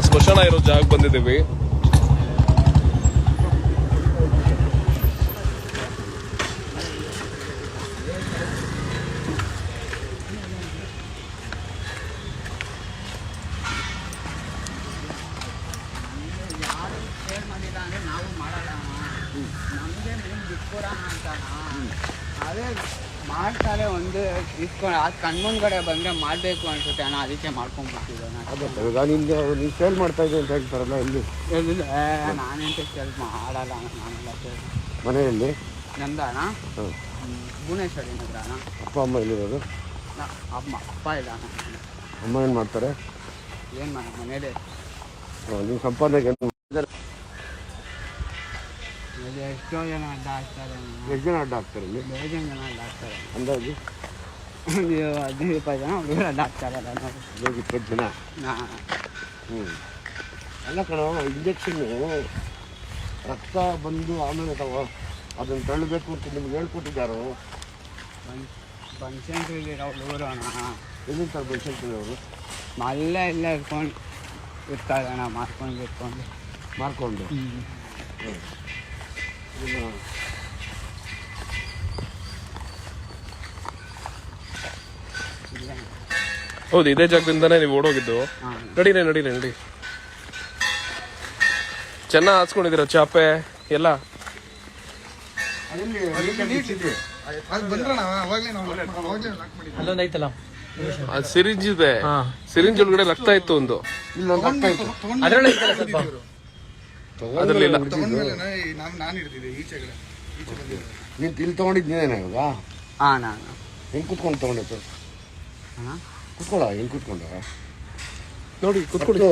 ಸ್ಮಶಾನ ಇರೋ ಜಾಗ ಬಂದಿದ್ದೀವಿ. ಅದೇ ಮಾಡ್ತಾರೆ ಒಂದು ಇಸ್ಕೊಂಡು ಅದು ಕಣ್ಮುಂದ್ಗಡೆ ಬಂದರೆ ಮಾಡಬೇಕು ಅನ್ಸುತ್ತೆ ಅಣ್ಣ, ಅದಕ್ಕೆ ಮಾಡ್ಕೊಂಡ್ಬಿಟ್ಟಿದ್ದೆ. ನೀವು ಸೇಲ್ ಮಾಡ್ತಾ ಇದ್ದೆ ಅಂತ ಹೇಳ್ತಾರಲ್ಲ ಇಲ್ಲಿ ನಾನೆಂತ ಸೇಲ್ ಮಾಡಲ್ಲ ಅಣ್ಣ, ನಾನೆಲ್ಲ ಸೇಲ್. ಮನೆಯಲ್ಲಿ ನಂದ ಅಣ್ಣ ಭುವನೇಶ್ವರಿ ನಗರ ಅಣ್ಣ. ಅಪ್ಪ ಅಮ್ಮ ಎಲ್ಲಿರೋದು? ಅಪ್ಪ ಇಲ್ಲ ಅಣ್ಣ. ಅಮ್ಮ ಏನು ಮಾಡ್ತಾರೆ? ಏನು ಮಾಡ ಮನೇಲಿ ನೀವು ಸಂಪಾದನೆಗೆ ಎಷ್ಟೋ ಜನ ಅಡ್ಡ ಹಾಕ್ತಾರೆ. ಎಷ್ಟು ಜನ ಅಡ್ಡ ಹಾಕ್ತಾರೆ ಇಲ್ಲಿ? ಬೇಜನ್ ಜನ ಅಡ್ಡ ಹಾಕ್ತಾರೆ. ಅಂದಾಜು ಒಂದು 15-20 ಜನ ಹುಡುಗರು ಅಡ್ಡ ಹಾಕ್ತಾರಲ್ಲ. 20 ಜನ. ಅಲ್ಲ ಕಣ, ಇಂಜೆಕ್ಷನ್ನು ರಕ್ತ ಬಂದು ಆಮೇಲೆ ಅದನ್ನು ತಳ್ಳಬೇಕು ಅಂತ ನಿಮ್ಗೆ ಹೇಳ್ಕೊಟ್ಟಿದ್ದಾರೋ? ಬನಶಂಕರಿಲಿರೋ ಹುಡುಗರು ಅಣ್ಣ. ಎಲ್ಲಿರ್ತಾರೆ ಬನಶಂಕರಿಯವರು? ಅಲ್ಲೇ ಇಲ್ಲೇ ಇಟ್ಕೊಂಡು ಇರ್ತಾರೆ ಅಣ್ಣ, ಮಾರ್ಕೊಂಡು. ಹೌದು, ಇದೇ ಜಾಗದಿಂದಾನೇ ನೀವು ಓಡೋಗಿದ್ದು. ನಡಿ ಚೆನ್ನಾಗಿ ಹಾಸ್ಕೊಂಡಿದ್ದೀರ ಚಾಪೆ ಎಲ್ಲ. ಅಲ್ಲೊಂದೈತಲ್ಲ ಸಿರಿಂಜ್ ಇದೆ, ಸಿರಿಂಜ್ ಒಳಗಡೆ ರಕ್ತ ಇತ್ತು ಒಂದು. ಅದ್ರಲ್ಲಿ ನೀನು ಇಲ್ಲಿ ತೊಗೊಂಡಿದ್ದೇನೆ ಇವಾಗ? ನಾನು ಹೆಂಗೆ ಕುತ್ಕೊಂಡು ತೊಗೊಂಡಿತ್ತು? ಕುತ್ಕೊಳ್ಳ, ಹೆಂಗೆ ಕುತ್ಕೊಂಡ ನೋಡಿ, ಕುತ್ಕೊಳ್ಳಿ.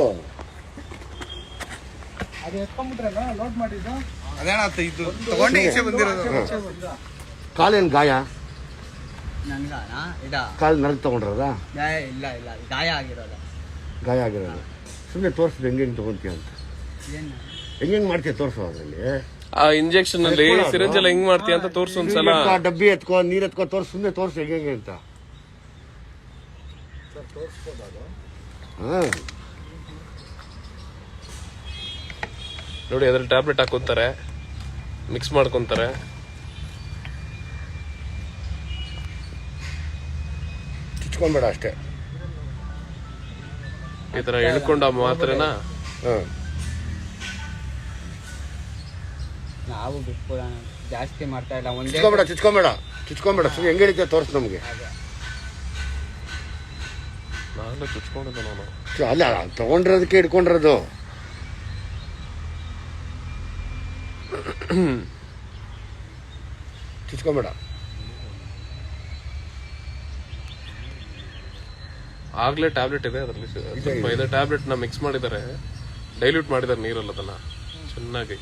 ಅದು ಎತ್ಕೊಂಡ್ಬಿಟ್ರಲ್ಲ ಲೋಡ್ ಮಾಡಿದ್ದು, ಅದೇನಾಗ್ತ ಇದು ತಗೊಂಡು ಈಚೆ ಬಂದಿರೋದು. ಕಾಲೇನು ಗಾಯ? ನನ್ಗಾನ ಕಾಲು ನರಕ್ ತಗೊಂಡ್ರದ? ಇಲ್ಲ ಗಾಯ ಆಗಿರೋದು. ಸುಮ್ಮನೆ ತೋರಿಸಿದ ಹೆಂಗೆ ತೊಗೊಂತೀಯ ಅಂತ. ಹೆಂಗೆ ಮಾಡ್ತೀಯ ತೋರಿಸೋ ಅದರಲ್ಲಿ. ಆ ಇಂಜೆಕ್ಷನ್ ಅಲ್ಲಿ ಸಿರಿಂಜ್ ಎಲ್ಲ ಹೆಂಗ್ ಮಾಡ್ತೀಯ ಅಂತ ತೋರ್ಸು ಒಂದ್ಸಲ. ಡಬ್ಬಿ ಎತ್ಕೋ, ನೀರ್ ಎತ್ಕೋ, ತೋರ್ಸು, ಸುಮ್ಮನೆ ತೋರಿಸು ಹೆಂಗೆ ಅಂತ. ನೋಡಿ, ಅದ್ರಲ್ಲಿ ಟ್ಯಾಬ್ಲೆಟ್ ಹಾಕೊಂತಾರೆ, ಮಿಕ್ಸ್ ಮಾಡ್ಕೊಂತಾರೆ. ಚುಚ್ಕೊಂಬೇಡ ಅಷ್ಟೇ. ಈ ತರ ಎಳ್ಕೊಂಡ ಮಾತ್ರೆನಾ? ನಾವು ಬಿಟ್ಕೊಡ ಜಾಸ್ತಿ ಮಾಡ್ತಾ ಇಲ್ಲ. ಚುಚ್ಕೊಂಬೇಡ ಸುಮ್ಮನೆ ಹೆಂಗೆ ಹಿಡಿತೀಯ ತೋರಿಸು ನಮಗೆ. ನಾನು ಚುಚ್ಕೊಂಡಿದ್ದೆ ನಾನು. ಅಲ್ಲ, ತಗೊಂಡಿರೋದಕ್ಕೆ ಹಿಡ್ಕೊಂಡಿರೋದು. ಚುಚ್ಕೊಂಬೇಡ. ಆಗ್ಲೇ ಟ್ಯಾಬ್ಲೆಟ್ ಇದೆ ಅದರಲ್ಲಿ. ಸ್ವಲ್ಪ ಇದೆ ಟ್ಯಾಬ್ಲೆಟ್ ನ ಮಿಕ್ಸ್ ಮಾಡಿದ್ದಾರೆ, ಡೈಲ್ಯೂಟ್ ಮಾಡಿದ್ದಾರೆ ನೀರಲ್ಲಿ ಅದನ್ನ ಚೆನ್ನಾಗಿ.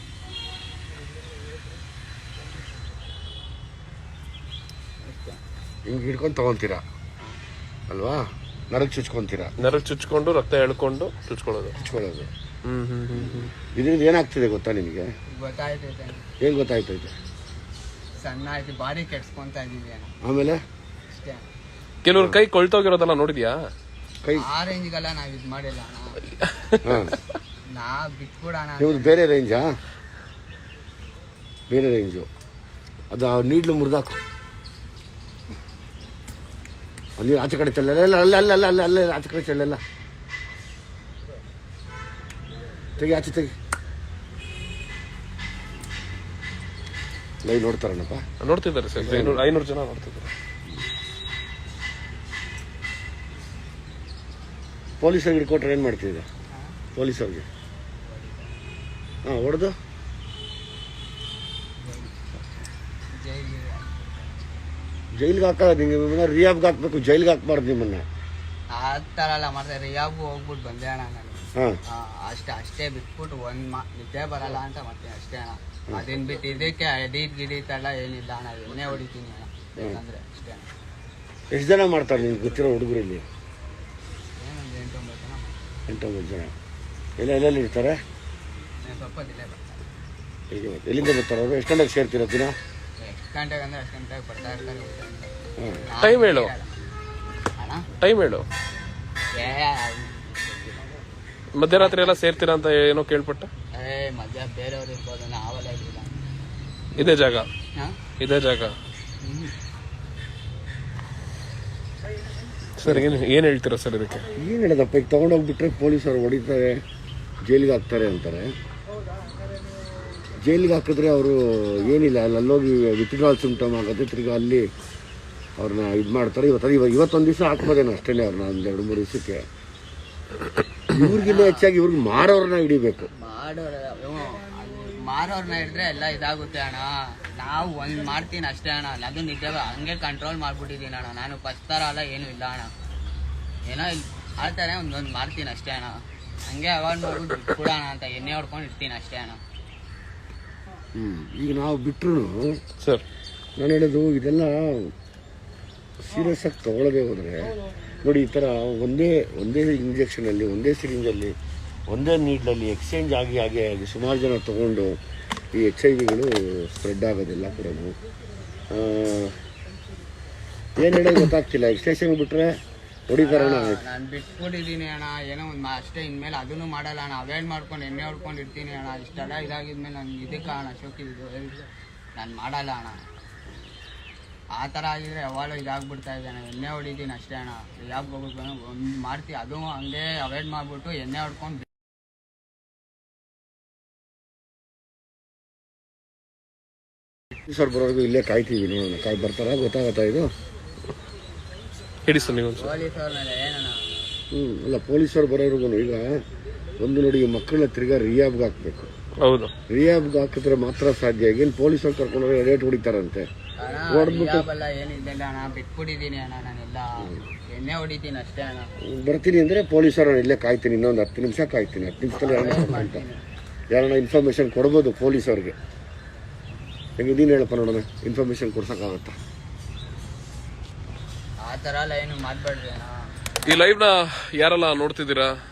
ಹಿಂಗೆ ಹಿಡ್ಕೊಂಡು ತಗೊಂತೀರಾ ಅಲ್ವಾ? ನರಕ್ ಚುಚ್ಕೊಂಡು ರಕ್ತ ಎಳ್ಕೊಂಡು ಚುಚ್ಕೊಳ್ಳೋದು. ಇದರಿಂದ ಏನಾಗ್ತಿದೆ ಗೊತ್ತಾ ನಿಮಗೆ? ಗೊತ್ತಾಯ್ತೈತೆ. ಏನ್ ಗೊತ್ತಾಯ್ತೈತೆ? ಸಣ್ಣ ಆಯ್ತು, ಬಾಡಿ ಕೆಡ್ಸ್ಕೊಂತ ಇದೀವಿ. ಆಮೇಲೆ ಅಷ್ಟೇ. ಕೆಲವ್ರ ಕೈ ಕೊಳ್ತೋಗಿರೋದಲ್ಲ ನೋಡಿದ್ಯಾ? ಕೈ ಆ ರೇಂಜ್ಗೆಲ್ಲ ನಾವ್ ಇದ್ ಮಾಡಿಲ್ಲ ನಾ ಬಿಟ್ಬಿಡೋಣ. ನಿಮ್ದು ಬೇರೆ ರೇಂಜಾ? ಬೇರೆ ರೇಂಜು. ಅದು ನೀಡ್ಲು ಮುರಿದಾಕು. ಅಲ್ಲಿ ಆಚೆ ಕಡೆ ಚೆಲ್ಲ, ಅಲ್ಲ ಆಚೆ ಕಡೆ ಚೆಲ್ಲ. ತೆಗಿ, ಆಚೆ ತೆಗಿ. ಲೈವ್ ನೋಡ್ತಾರಣ್ಣಪ್ಪ? ನೋಡ್ತಿದ್ದಾರೆ ಸರ್, 500 ಜನ ನೋಡ್ತಿದ್ದಾರೆ. ಪೊಲೀಸರಿಗೆ ಹಿಡ್ಕೊಟ್ರೆ ಏನು ಮಾಡ್ತಿದ್ದೆ? ಪೊಲೀಸವ್ರಿಗೆ ಹೊಡೆದು ಜೈಲಿಗೆ ಹಾಕೋದು. ನಿಮ್ಮನ್ನ ರಿಯಾಬ್ಗೆ ಹಾಕ್ಬೇಕು, ಜೈಲಿಗೆ ಹಾಕ್ಬಾರ್ದು ನಿಮ್ಮನ್ನ. ಆ ಥರ ಎಲ್ಲ ಮಾಡ್ತಾರೆ. ರಿಯಾಬ್ಗೂ ಹೋಗ್ಬಿಟ್ಟು ಬಂದೆ ಅಣ್ಣ ನಾನು. ಅಷ್ಟೇ ಬಿಟ್ಬಿಟ್ಟು ನಿದ್ದೆ ಬರಲ್ಲ ಅಂತ ಮಾಡ್ತೀನಿ ಅಷ್ಟೇ ಅಣ್ಣ. ಅದನ್ನ ಬಿಟ್ಟು ಇದಕ್ಕೆ ಗಿಡೀತೆಲ್ಲ ಏನಿಲ್ಲ ಅಣ್ಣ, ಎಣ್ಣೆ ಹೊಡಿತೀನಿ ಅಣ್ಣ ಬೇಕಂದ್ರೆ ಅಷ್ಟೇ ಅಣ್ಣ. ಎಷ್ಟು ಜನ ಮಾಡ್ತಾರೆ ನಿನ್ಗೆ ಗೊತ್ತಿರೋ ಹುಡುಗರು ಇಲ್ಲಿ? ಏನೊಂದು 8-9 ಜನ. ಎಲ್ಲೆಲ್ಲಿ ಇರ್ತಾರೆ? ಸ್ವಲ್ಪ ದಿಲೇ ಬರ್ತಾರೆ. ಈಗ ಎಲ್ಲಿಂದ ಬರ್ತಾರೆ ಅವರು? ಎಷ್ಟು ಗಂಟೆಗೆ ಸೇರ್ತೀರ ದಿನ? ಎಷ್ಟು ಗಂಟೆಗೆ ಅಂದ್ರೆ ಅಷ್ಟು ಗಂಟೆಗೆ ಬರ್ತಾ ಇರ್ತಾರೆ. ಟೈಮ್ ಹೇಳು. ಅಣ್ಣ ಟೈಮ್ ಹೇಳು. ಮಧ್ಯರಾತ್ರಿ ಎಲ್ಲ ಸೇರ್ತೀರಾ ಅಂತ ಏನೋ ಕೇಳ್ಪಟ್ಟೆ. ಮಧ್ಯ ಬೇರೆಯವ್ರು ಇರ್ಬೋದು, ನಾವೆಲ್ಲ ಇರಲಿಲ್ಲ. ಇದೇ ಜಾಗ ಹಾ? ಇದೇ ಜಾಗ. ಸರ್ ಏನ್ ಹೇಳ್ತೀರಾ ಸರ್ ಇದಕ್ಕೆ? ಏನು ಹೇಳೋದಪ್ಪ, ಈಗ ತೊಗೊಂಡೋಗ್ಬಿಟ್ರೆ ಪೊಲೀಸರು ಹೊಡಿತಾರೆ, ಜೈಲಿಗೆ ಹಾಕ್ತಾರೆ ಅಂತಾರೆ. ಜೈಲಿಗೆ ಹಾಕಿದ್ರೆ ಅವರು ಏನಿಲ್ಲ, ಅಲ್ಲೋಗಿ ವಿತ್ಡ್ರಾಲ್ ಸಿಂಪ್ಟಮ್ ಆಗುತ್ತೆ, ತಿರ್ಗಿ ಅಲ್ಲಿ ಅವ್ರನ್ನ ಇದು ಮಾಡ್ತಾರೆ. ಇವತ್ತೊಂದು ದಿವಸ ಹಾಕ್ಬೋದೇನೋ ಅಷ್ಟೇ, ಅವ್ರನ್ನ ಒಂದು 2-3 ದಿವಸಕ್ಕೆ. ಇವ್ರಿಗಿನ್ನ ಹೆಚ್ಚಾಗಿ ಇವ್ರಿಗೆ ಮಾರೋರನ್ನ ಹಿಡಿಬೇಕು. ಮಾರೋರ್ನ ಹಿಡಿದ್ರೆ ಎಲ್ಲ ಇದಾಗುತ್ತೆ ಅಣ್ಣ. ನಾವು ಒಂದ್ ಮಾಡ್ತೀನಿ ಅಷ್ಟೇ ಅಣ್ಣ. ಅದು ನಿಜ, ಹಂಗೆ ಕಂಟ್ರೋಲ್ ಮಾಡ್ಬಿಟ್ಟಿದ್ದೀನಿ ಅಣ್ಣ. ನಾನು ಫಸ್ಟ್ ಥರ ಅಲ್ಲ, ಏನೂ ಇಲ್ಲ ಅಣ್ಣ. ಏನೋ ಆಡ್ತಾರೆ, ಒಂದೊಂದು ಮಾಡ್ತೀನಿ ಅಷ್ಟೇ ಅಣ್ಣ. ಹಂಗೆ ಅವಾಯ್ಡ್ ಮಾಡ್ಬಿಟ್ಟು ಬಿಟ್ಬಿಡೋಣ ಅಂತ ಎಣ್ಣೆ ಹೊಡ್ಕೊಂಡು ಇರ್ತೀನಿ ಅಷ್ಟೇ ಅಣ್ಣ. ಈಗ ನಾವು ಬಿಟ್ಟರು ಸರ್, ನಾನು ಹೇಳೋದು ಇದೆಲ್ಲ ಸೀರಿಯಸ್ ಆಗಿ ತೊಗೊಳ್ಳದೆ ಹೋದರೆ ನೋಡಿ, ಈ ಥರ ಒಂದೇ ಇಂಜೆಕ್ಷನಲ್ಲಿ, ಒಂದೇ ಸಿರಿಂಜಲ್ಲಿ, ಒಂದೇ ನೀಡ್ಲಲ್ಲಿ ಎಕ್ಸ್ಚೇಂಜ್ ಆಗಿ ಸುಮಾರು ಜನ ತೊಗೊಂಡು ಈ HIV ಸ್ಪ್ರೆಡ್ ಆಗೋದಿಲ್ಲ ಕೂಡ. ಏನು ಹೇಳೋದು ಗೊತ್ತಾಗ್ತಿಲ್ಲ. ಸ್ಟೇಷನ್ಗೆ ಬಿಟ್ಟರೆ ಹೊಡಿತಾರಣ್ಣ. ನಾನು ಬಿಟ್ಬಿಟ್ಟಿದ್ದೀನಿ ಅಣ್ಣ, ಏನೋ ಒಂದು ಅಷ್ಟೇ. ಇನ್ಮೇಲೆ ಅದನ್ನು ಮಾಡಲ್ಲ ಅಣ್ಣ. ಅವಾಯ್ಡ್ ಮಾಡ್ಕೊಂಡು ಎಣ್ಣೆ ಹೊಡ್ಕೊಂಡು ಇರ್ತೀನಿ ಅಣ್ಣ. ಇಷ್ಟೆಲ್ಲ ಇದಾಗಿದ್ಮೇಲೆ ನಾನು ಇದಕ್ಕೆ ಅಣ್ಣ ಶೋಕಿದ್ದು ನಾನು ಮಾಡಲ್ಲ ಅಣ್ಣ. ಆ ಥರ ಆಗಿದ್ರೆ ಯಾವಾಗಲೂ ಇದಾಗ್ಬಿಡ್ತಾ ಇದ್ದಾನೆ. ಎಣ್ಣೆ ಹೊಡಿತೀನಿ ಅಷ್ಟೇ ಅಣ್ಣ. ಯಾಕೆ ಹೋಗ್ಬೇಕು ಒಂದು ಮಾಡ್ತೀವಿ, ಅದು ಹಂಗೆ ಅವಾಯ್ಡ್ ಮಾಡಿಬಿಟ್ಟು ಎಣ್ಣೆ ಹೊಡ್ಕೊಂಡು ಸರ್ ಬರೋರ್ಗು ಇಲ್ಲೇ ಕಾಯ್ತೀವಿ, ನೋಡೋಣ ಬರ್ತಾರ, ಗೊತ್ತಾಗತ್ತಾ ಇದು? ಹೇಳಿ ಸರ್ ನೀವು. ಪೊಲೀಸವ್ರನ್ನೆಲ್ಲ ಏನಣ್ಣ? ಅಲ್ಲ, ಪೊಲೀಸರು ಬರೋರ್ಗು ಈಗ ಒಂದು ನೋಡಿ, ಮಕ್ಕಳನ್ನ ತಿರ್ಗಾ ರಿಯಾಬ್ಗೆ ಹಾಕ್ಬೇಕು. ಹೌದು, ರಿಯಾಬ್ಗೆ ಹಾಕಿದ್ರೆ ಮಾತ್ರ ಸಾಧ್ಯ. ಈಗೇನು ಪೊಲೀಸರು ಕರ್ಕೊಂಡ್ರೆ ರೇಟ್ ಹೊಡಿತಾರಂತೆ. ಹೊಡೆದ್ಬಿಟ್ಟು ಏನಿಲ್ಲ ಅಣ್ಣ, ಬಿಟ್ಬಿಟ್ಟಿದ್ದೀನಿ ಅಣ್ಣ. ನಾನೆಲ್ಲ ಎಣ್ಣೆ ಹೊಡಿತೀನಿ ಅಷ್ಟೇ ಅಣ್ಣ. ಬರ್ತೀನಿ ಅಂದರೆ ಪೊಲೀಸರು ಇಲ್ಲೇ ಕಾಯ್ತೀನಿ, ಇನ್ನೊಂದು 10 ನಿಮಿಷ ಕಾಯ್ತೀನಿ. 10 ನಿಮಿಷದಲ್ಲಿ ಯಾರನ್ನ ಇನ್ಫಾರ್ಮೇಶನ್ ಕೊಡ್ಬೋದು ಪೊಲೀಸವ್ರಿಗೆ. ಹೆಂಗೆ ನೀನು ಹೇಳಪ್ಪ, ನೋಡೋಣ, ಇನ್ಫಾರ್ಮೇಶನ್ ಕೊಡ್ಸೋಕ್ಕಾಗತ್ತಾ? ಆ ಥರ ಎಲ್ಲ ಏನು ಮಾಡಬೇಡ್ರಿ ಅಣ್ಣ. ಈ ಲೈವ್ ನ ಯಾರೆಲ್ಲ ನೋಡ್ತಿದ್ದೀರಾ,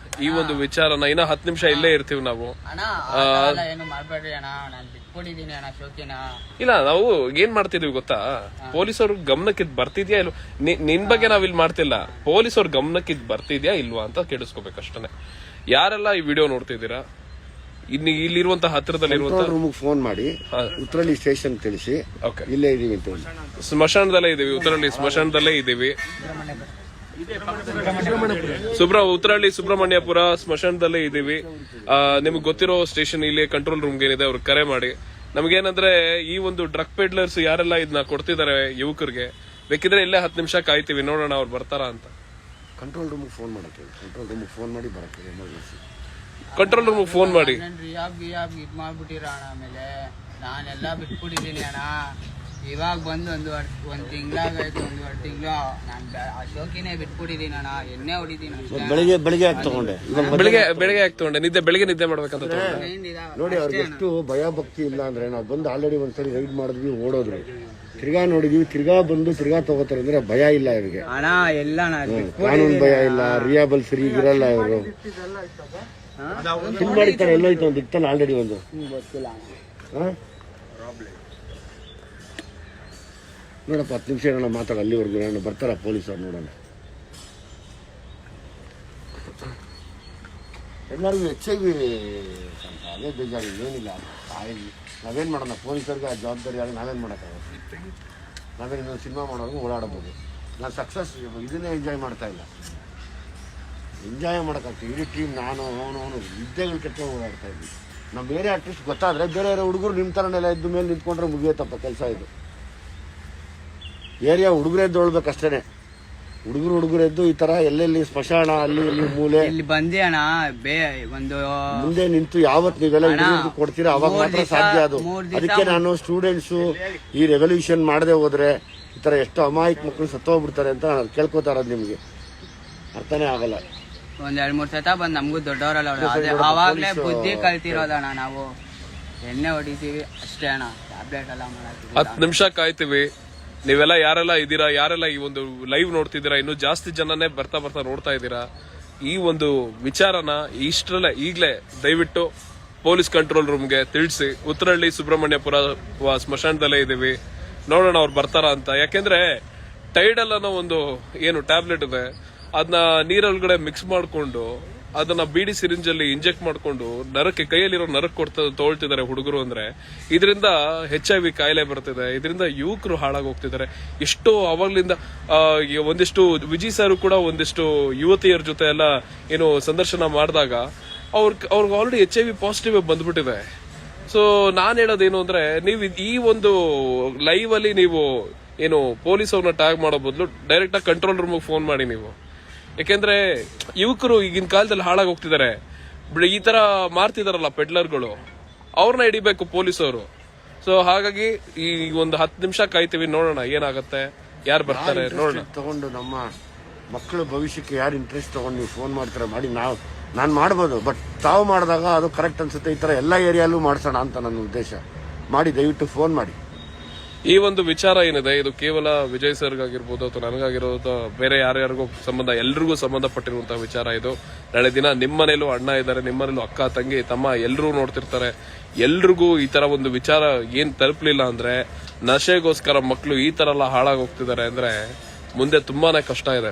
ಈ ಒಂದು ವಿಚಾರನ ಇನ್ನ 10 ನಿಮಿಷ ಇಲ್ಲೇ ಇರ್ತೀವಿ ನಾವು. ಅಣ್ಣ ಏನು ಮಾಡ್ಬೇಡ್ರಿ ಅಣ್ಣ, ನಾನು ಬಿಟ್ಕೊಡಿದ್ದೀನಿ ಅಣ್ಣ ಶೋಕಿನ. ಇಲ್ಲ, ನಾವು ಏನ್ ಮಾಡ್ತಿದೀವಿ ಗೊತ್ತಾ, ಪೊಲೀಸವ್ರ ಗಮನಕ್ಕೆ ಇದ್ ಬರ್ತಿದ್ಯಾ ಇಲ್ವಾ, ನಿನ್ ಬಗ್ಗೆ ನಾವ್ ಇಲ್ಲಿ ಮಾಡ್ತಿಲ್ಲ, ಪೊಲೀಸವ್ರ ಗಮನಕ್ಕೆ ಇದ್ ಬರ್ತಿದ್ಯಾ ಇಲ್ವಾ ಅಂತ ಕೇಳಿಸ್ಕೋಬೇಕಷ್ಟೇ. ಯಾರೆಲ್ಲ ಈ ವಿಡಿಯೋ ನೋಡ್ತಿದ್ದೀರಾ, ಇಲ್ಲಿರುವಂತಹ ಹತ್ತಿರದಲ್ಲಿರುವಂತ ರೂಮಿಗೆ ಫೋನ್ ಮಾಡಿ ಉತ್ತರಳ್ಳಿ ಸ್ಟೇಷನ್ ತಿಳಿಸಿ, ಇಲ್ಲೇ ಇದೀವಿ ಅಂತ. ಸ್ಮಶಾನದಲ್ಲೇ ಇದೀವಿ, ಉತ್ತರಳ್ಳಿ ಸ್ಮಶಾನದಲ್ಲೇ ಇದೀವಿ. ಉತ್ತರಹಳ್ಳಿ ಸುಬ್ರಹ್ಮಣ್ಯಪುರ ಸ್ಮಶಾನದಲ್ಲೇ ಇದೀವಿ. ನಿಮ್ಗೆ ಗೊತ್ತಿರೋ ಸ್ಟೇಷನ್ ಇಲ್ಲಿ ಕಂಟ್ರೋಲ್ ರೂಮ್ ಏನಿದೆ ಅವ್ರಿಗೆ ಕರೆ ಮಾಡಿ. ನಮ್ಗೇನಂದ್ರೆ ಈ ಒಂದು ಡ್ರಗ್ ಪೆಡ್ಲರ್ಸ್ ಯಾರೆಲ್ಲ ಇದನ್ನ ಕೊಡ್ತಿದ್ದಾರೆ ಯುವಕರಿಗೆ, ಬೇಕಿದ್ರೆ ಇಲ್ಲೇ 10 ನಿಮಿಷ ಕಾಯ್ತೀವಿ, ನೋಡೋಣ ಅವ್ರು ಬರ್ತಾರ ಅಂತ. ಕಂಟ್ರೋಲ್ ರೂಮಿಗೆ ಫೋನ್ ಮಾಡಕ್ಕೆ, ಕಂಟ್ರೋಲ್ ರೂಮಿಗೆ ಫೋನ್ ಮಾಡಿ ಬರಕ್ಕೆ ಎಮರ್ಜೆನ್ಸಿ. ಕಂಟ್ರೋಲ್ ರೂಮಿಗೆ ಫೋನ್ ಮಾಡಿ. ರಿಯಾಬ್ ಇದ್ ಮಾಡ್ಬಿಟ್ಟಿರ ಅಣ್ಣ. ಆಮೇಲೆ ನಾನೆಲ್ಲ ಬಿಟ್ಬಿಟ್ಟಿದ್ದೀನಿ ಅಣ್ಣ. ಇವಾಗ ಬಂದು ಒಂದ್ ತಿಂಗಳಾಗಾಯ್ತು, 1.5 ತಿಂಗಳು ನಾನು ಶೋಕಿನೇ ಬಿಟ್ಬಿಟ್ಟಿದ್ದೀನಿ ಅಣ್ಣ. ಎಣ್ಣೆ ಹೊಡಿತೀನಿ ಬೆಳಿಗ್ಗೆ ಯಾಕೆ ತಗೊಂಡೆ? ಬೆಳಿಗ್ಗೆ ಯಾಕೆ ತಗೊಂಡೆ? ಬೆಳಿಗ್ಗೆ ನಿದ್ದೆ ಮಾಡ್ಬೇಕಂತ ನೋಡಿ, ಅವ್ರಿಗೆ ಎಷ್ಟು ಭಯ ಭಕ್ತಿ ಇಲ್ಲ ಅಂದ್ರೆ, ನಾವು ಬಂದು ಆಲ್ರೆಡಿ ಒಂದ್ಸರಿ ರೈಡ್ ಮಾಡಿದ್ವಿ, ಓಡೋದ್ರು, ತಿರ್ಗಾ ನೋಡಿದ್ವಿ, ತಿರ್ಗಾ ಬಂದು ತಿರ್ಗಾ ತಗೋತಾರೆ ಅಂದ್ರೆ ಭಯ ಇಲ್ಲ ಇವ್ರಿಗೆ. ಅಣ್ಣ ಎಲ್ಲ ಕಾನೂನು ಭಯ ಇಲ್ಲ, ರಿಯಾಬಲ್ ಸರಿ ಇರಲ್ಲ ಇವರು. ಫಿಲ್ ಮಾಡಿರ್ತಾರೆ, ಎಲ್ಲೋಯ್ತು ಒಂದು ಇತ್ತಲ್ಲ ಆಲ್ರೆಡಿ ಒಂದು. ನೋಡಪ್ಪ, 10 ನಿಮಿಷ ಏನೋ ಮಾತಾಡ, ಅಲ್ಲಿವರೆಗೂ ನಾನು ಬರ್ತಾರ ಪೊಲೀಸರು, ನೋಡೋಣ. ಎಲ್ಲರಿಗೂ HIV ಅದೇ ಬೇಜಾರು, ಏನಿಲ್ಲ. ನಾವೇನು ಮಾಡೋಣ, ಪೊಲೀಸರಿಗೆ ಆ ಜವಾಬ್ದಾರಿ ಆಗಿ ನಾವೇನು ಮಾಡೋಕ್ಕಾಗುತ್ತೆ? ನಾವೇನು ಇನ್ನೊಂದು ಸಿನಿಮಾ ಮಾಡೋರ್ಗು ಓಡಾಡ್ಬೋದು. ನಾನು ಸಕ್ಸಸ್ ಇದನ್ನೇ ಎಂಜಾಯ್ ಮಾಡ್ತಾ ಇಲ್ಲ, ಎಂಜಾಯ್ ಮಾಡೋಕ್ಕಾಗ್ತದೆ. ಇಡೀ ಟೀಮ್, ನಾನು ಅವನು ವಿದ್ಯೆಗಳು ಕೆಟ್ಟ ಓಡಾಡ್ತಾ ಇದ್ವಿ. ನಾವು ಬೇರೆ ಆರ್ಟಿಸ್ಟ್ ಗೊತ್ತಾದರೆ, ಬೇರೆ ಹುಡುಗರು ನಿಮ್ಮ ಥರನೆಲ್ಲ ಇದ್ದ ಮೇಲೆ ನಿಂತ್ಕೊಂಡ್ರೆ ಮುಗಿಯುತ್ತಪ್ಪ ಕೆಲಸ. ಇದು ಏರಿಯಾ ಹುಡುಗರೇ ಎದ್ದೊಳ್ಬೇಕಷ್ಟೇ. ಹುಡುಗರು ಎದ್ದು ಈ ಥರ ಎಲ್ಲೆಲ್ಲಿ ಸ್ಮಶಾನ, ಅಲ್ಲಿ ಇಲ್ಲಿ ಮೂಲೆ ಇಲ್ಲಿ ಬಂದಿ ಅಣ್ಣ. ಒಂದು ಮುಂದೆ ನಿಂತು ಯಾವತ್ತು ನೀವೆಲ್ಲ ಹುಡುಗರು ಕೊಡ್ತೀರಾ ಅವಾಗ ಮಾತ್ರ ಸಾಧ್ಯ ಅದು. ಅದಕ್ಕೆ ನಾನು ಸ್ಟೂಡೆಂಟ್ಸು ಈ ರೆವಲ್ಯೂಷನ್ ಮಾಡದೆ ಹೋದ್ರೆ ಈ ಥರ ಎಷ್ಟು ಅಮಾಯಕ ಮಕ್ಕಳು ಸತ್ತೋಗ್ಬಿಡ್ತಾರೆ ಅಂತ ನಾನು ಕೇಳ್ಕೊತಾ ಇರೋದು. ನಿಮಗೆ ಅರ್ಥನೇ ಆಗಲ್ಲ. ಒಂದ್ 2-3 ಸತ ಬಂದು ನಮಗೂ ದೊಡ್ಡವರಲ್ಲ, ಅವಾಗಲೇ ಬುದ್ಧಿ ಕಲ್ತಿರೋದಣ್ಣ. ನಾವು ಎಣ್ಣೆ ಹೊಡಿತೀವಿ ಅಷ್ಟೇ ಅಣ್ಣ, ಟ್ಯಾಬ್ಲೆಟ್ ಎಲ್ಲ ಮಾಡತ್ತೀವಿ. 10 ನಿಮಿಷ ಕಾಯ್ತೀವಿ. ನೀವೆಲ್ಲ ಯಾರೆಲ್ಲ ಇದ್ದೀರಾ, ಯಾರೆಲ್ಲ ಈ ಒಂದು ಲೈವ್ ನೋಡ್ತಿದ್ದೀರಾ, ಇನ್ನೂ ಜಾಸ್ತಿ ಜನನೇ ಬರ್ತಾ ನೋಡ್ತಾ ಇದ್ದೀರಾ, ಈ ಒಂದು ವಿಚಾರನ ಇಷ್ಟರಲ್ಲೇ ಈಗಲೇ ದಯವಿಟ್ಟು ಪೊಲೀಸ್ ಕಂಟ್ರೋಲ್ ರೂಮ್ಗೆ ತಿಳಿಸಿ. ಉತ್ತರಹಳ್ಳಿ ಸುಬ್ರಹ್ಮಣ್ಯಪುರ ಸ್ಮಶಾನದಲ್ಲೇ ಇದೀವಿ, ನೋಡೋಣ ಅವ್ರು ಬರ್ತಾರ ಅಂತ. ಯಾಕೆಂದ್ರೆ ಟೈಡಲ್ ಅನ್ನೋ ಒಂದು ಏನು ಟ್ಯಾಬ್ಲೆಟ್ ಇದೆ, ಅದನ್ನ ನೀರೊಳಗಡೆ ಮಿಕ್ಸ್ ಮಾಡಿಕೊಂಡು ಅದನ್ನ ಬೀಡಿ ಸಿರಿಂಜಲ್ಲಿ ಇಂಜೆಕ್ಟ್ ಮಾಡ್ಕೊಂಡು ನರಕ್ಕೆ ಕೈಯಲ್ಲಿರೋ ನರಕ್ಕೆ ತಗೊಳ್ತಿದ್ದಾರೆ ಹುಡುಗರು ಅಂದ್ರೆ ಇದರಿಂದ HIV ಕಾಯಿಲೆ ಬರ್ತಿದೆ. ಇದರಿಂದ ಯುವಕರು ಹಾಳಾಗಿ ಹೋಗ್ತಿದ್ದಾರೆ. ಎಷ್ಟೋ ಅವಾಗ್ಲಿಂದ ಒಂದಿಷ್ಟು ವಿಜಯ್ ಸರ್ ಕೂಡ ಒಂದಿಷ್ಟು ಯುವತಿಯರ ಜೊತೆ ಎಲ್ಲ ಏನು ಸಂದರ್ಶನ ಮಾಡಿದಾಗ ಅವ್ರಿಗೆ ಆಲ್ರೆಡಿ HIV ಪಾಸಿಟಿವ್ ಬಂದ್ಬಿಟ್ಟಿದೆ. ಸೊ ನಾನ್ ಹೇಳೋದೇನು ಅಂದ್ರೆ ನೀವು ಈ ಒಂದು ಲೈವ್ ಅಲ್ಲಿ ನೀವು ಏನು ಪೊಲೀಸ್ ಅವ್ರನ್ನ ಟ್ಯಾಗ್ ಮಾಡೋ ಬದಲು ಡೈರೆಕ್ಟ್ ಆಗಿ ಕಂಟ್ರೋಲ್ ರೂಮ್ಗೆ ಫೋನ್ ಮಾಡಿ ನೀವು. ಯಾಕೆಂದ್ರೆ ಯುವಕರು ಈಗಿನ ಕಾಲದಲ್ಲಿ ಹಾಳಾಗಿ ಹೋಗ್ತಿದ್ದಾರೆ. ಈ ತರ ಮಾಡ್ತಿದಾರಲ್ಲ ಪೆಡ್ಲರ್ಗಳು, ಅವ್ರನ್ನ ಹಿಡಿಬೇಕು ಪೊಲೀಸವರು. ಸೊ ಹಾಗಾಗಿ ಈ ಒಂದು 10 ನಿಮಿಷ ಕಾಯ್ತೀವಿ, ನೋಡೋಣ ಏನಾಗತ್ತೆ, ಯಾರು ಬರ್ತಾರೆ ನೋಡೋಣ. ತಗೊಂಡು ನಮ್ಮ ಮಕ್ಕಳ ಭವಿಷ್ಯಕ್ಕೆ ಯಾರು ಇಂಟ್ರೆಸ್ಟ್ ತಗೊಂಡು ನೀವು ಫೋನ್ ಮಾಡ್ತಾರೆ ಮಾಡಿ. ನಾನು ಮಾಡ್ಬೋದು, ಬಟ್ ತಾವು ಮಾಡಿದಾಗ ಅದು ಕರೆಕ್ಟ್ ಅನ್ಸುತ್ತೆ. ಈ ತರ ಎಲ್ಲ ಏರಿಯಾಲೂ ಮಾಡ್ಸೋಣ ಅಂತ ನನ್ನ ಉದ್ದೇಶ. ಮಾಡಿ, ದಯವಿಟ್ಟು ಫೋನ್ ಮಾಡಿ. ಈ ಒಂದು ವಿಚಾರ ಏನಿದೆ ಇದು ಕೇವಲ ವಿಜಯ್ ಸರ್ಗಾಗಿರ್ಬೋದು ಅಥವಾ ನನಗಾಗಿರೋದು ಬೇರೆ ಯಾರ್ಯಾರಿಗೂ ಸಂಬಂಧ, ಎಲ್ರಿಗೂ ಸಂಬಂಧಪಟ್ಟಿರುವಂತಹ ವಿಚಾರ ಇದು. ನಾಳೆ ದಿನ ನಿಮ್ಮನೇಲೂ ಅಣ್ಣ ಇದ್ದಾರೆ, ನಿಮ್ಮನೇಲೂ ಅಕ್ಕ ತಂಗಿ ತಮ್ಮ ಎಲ್ಲರೂ ನೋಡ್ತಿರ್ತಾರೆ. ಎಲ್ರಿಗೂ ಈ ತರ ಒಂದು ವಿಚಾರ ಏನ್ ತಲುಪಲಿಲ್ಲ ಅಂದ್ರೆ, ನಶೆಗೋಸ್ಕರ ಮಕ್ಕಳು ಈ ತರ ಎಲ್ಲ ಹಾಳಾಗಿ ಹೋಗ್ತಿದ್ದಾರೆ ಅಂದ್ರೆ ಮುಂದೆ ತುಂಬಾನೇ ಕಷ್ಟ ಇದೆ.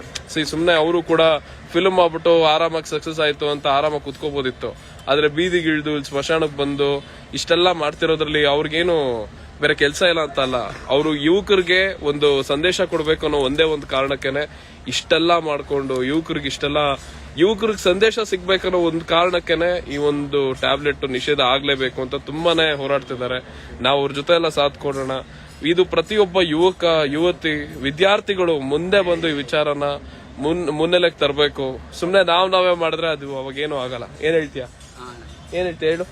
ಸುಮ್ನೆ ಅವರು ಕೂಡ ಫಿಲ್ಮ್ ಆಗ್ಬಿಟ್ಟು ಆರಾಮಾಗಿ ಸಕ್ಸಸ್ ಆಯ್ತು ಅಂತ ಆರಾಮಾಗಿ ಕುತ್ಕೋಬಹುದಿತ್ತು. ಆದ್ರೆ ಬೀದಿಗಿಳಿದು ಸ್ಮಶಾನಕ್ಕೆ ಬಂದು ಇಷ್ಟೆಲ್ಲ ಮಾಡ್ತಿರೋದ್ರಲ್ಲಿ ಅವ್ರಿಗೇನು ಬೇರೆ ಕೆಲಸ ಇಲ್ಲ ಅಂತ ಅಲ್ಲ, ಅವರು ಯುವಕರಿಗೆ ಒಂದು ಸಂದೇಶ ಕೊಡ್ಬೇಕು ಅನ್ನೋ ಒಂದೇ ಒಂದು ಕಾರಣಕ್ಕೇನೆ ಇಷ್ಟೆಲ್ಲ ಮಾಡ್ಕೊಂಡು ಯುವಕರಿಗೆ ಸಂದೇಶ ಸಿಗ್ಬೇಕನ್ನೋ ಒಂದು ಕಾರಣಕ್ಕೇನೆ ಈ ಒಂದು ಟ್ಯಾಬ್ಲೆಟ್ ನಿಷೇಧ ಆಗ್ಲೇಬೇಕು ಅಂತ ತುಂಬಾನೇ ಹೋರಾಡ್ತಿದ್ದಾರೆ. ನಾವು ಅವ್ರ ಜೊತೆ ಎಲ್ಲ ಸಾಥ್ ಕೊಡೋಣ. ಇದು ಪ್ರತಿಯೊಬ್ಬ ಯುವಕ ಯುವತಿ ವಿದ್ಯಾರ್ಥಿಗಳು ಮುಂದೆ ಬಂದು ಈ ವಿಚಾರನ ಮುನ್ನೆಲೆಗೆ ತರಬೇಕು. ಸುಮ್ನೆ ನಾವೇ ಮಾಡಿದ್ರೆ ಅದು ಅವಾಗೇನು ಆಗಲ್ಲ. ಏನ್ ಹೇಳ್ತೀಯ ಹೇಳು,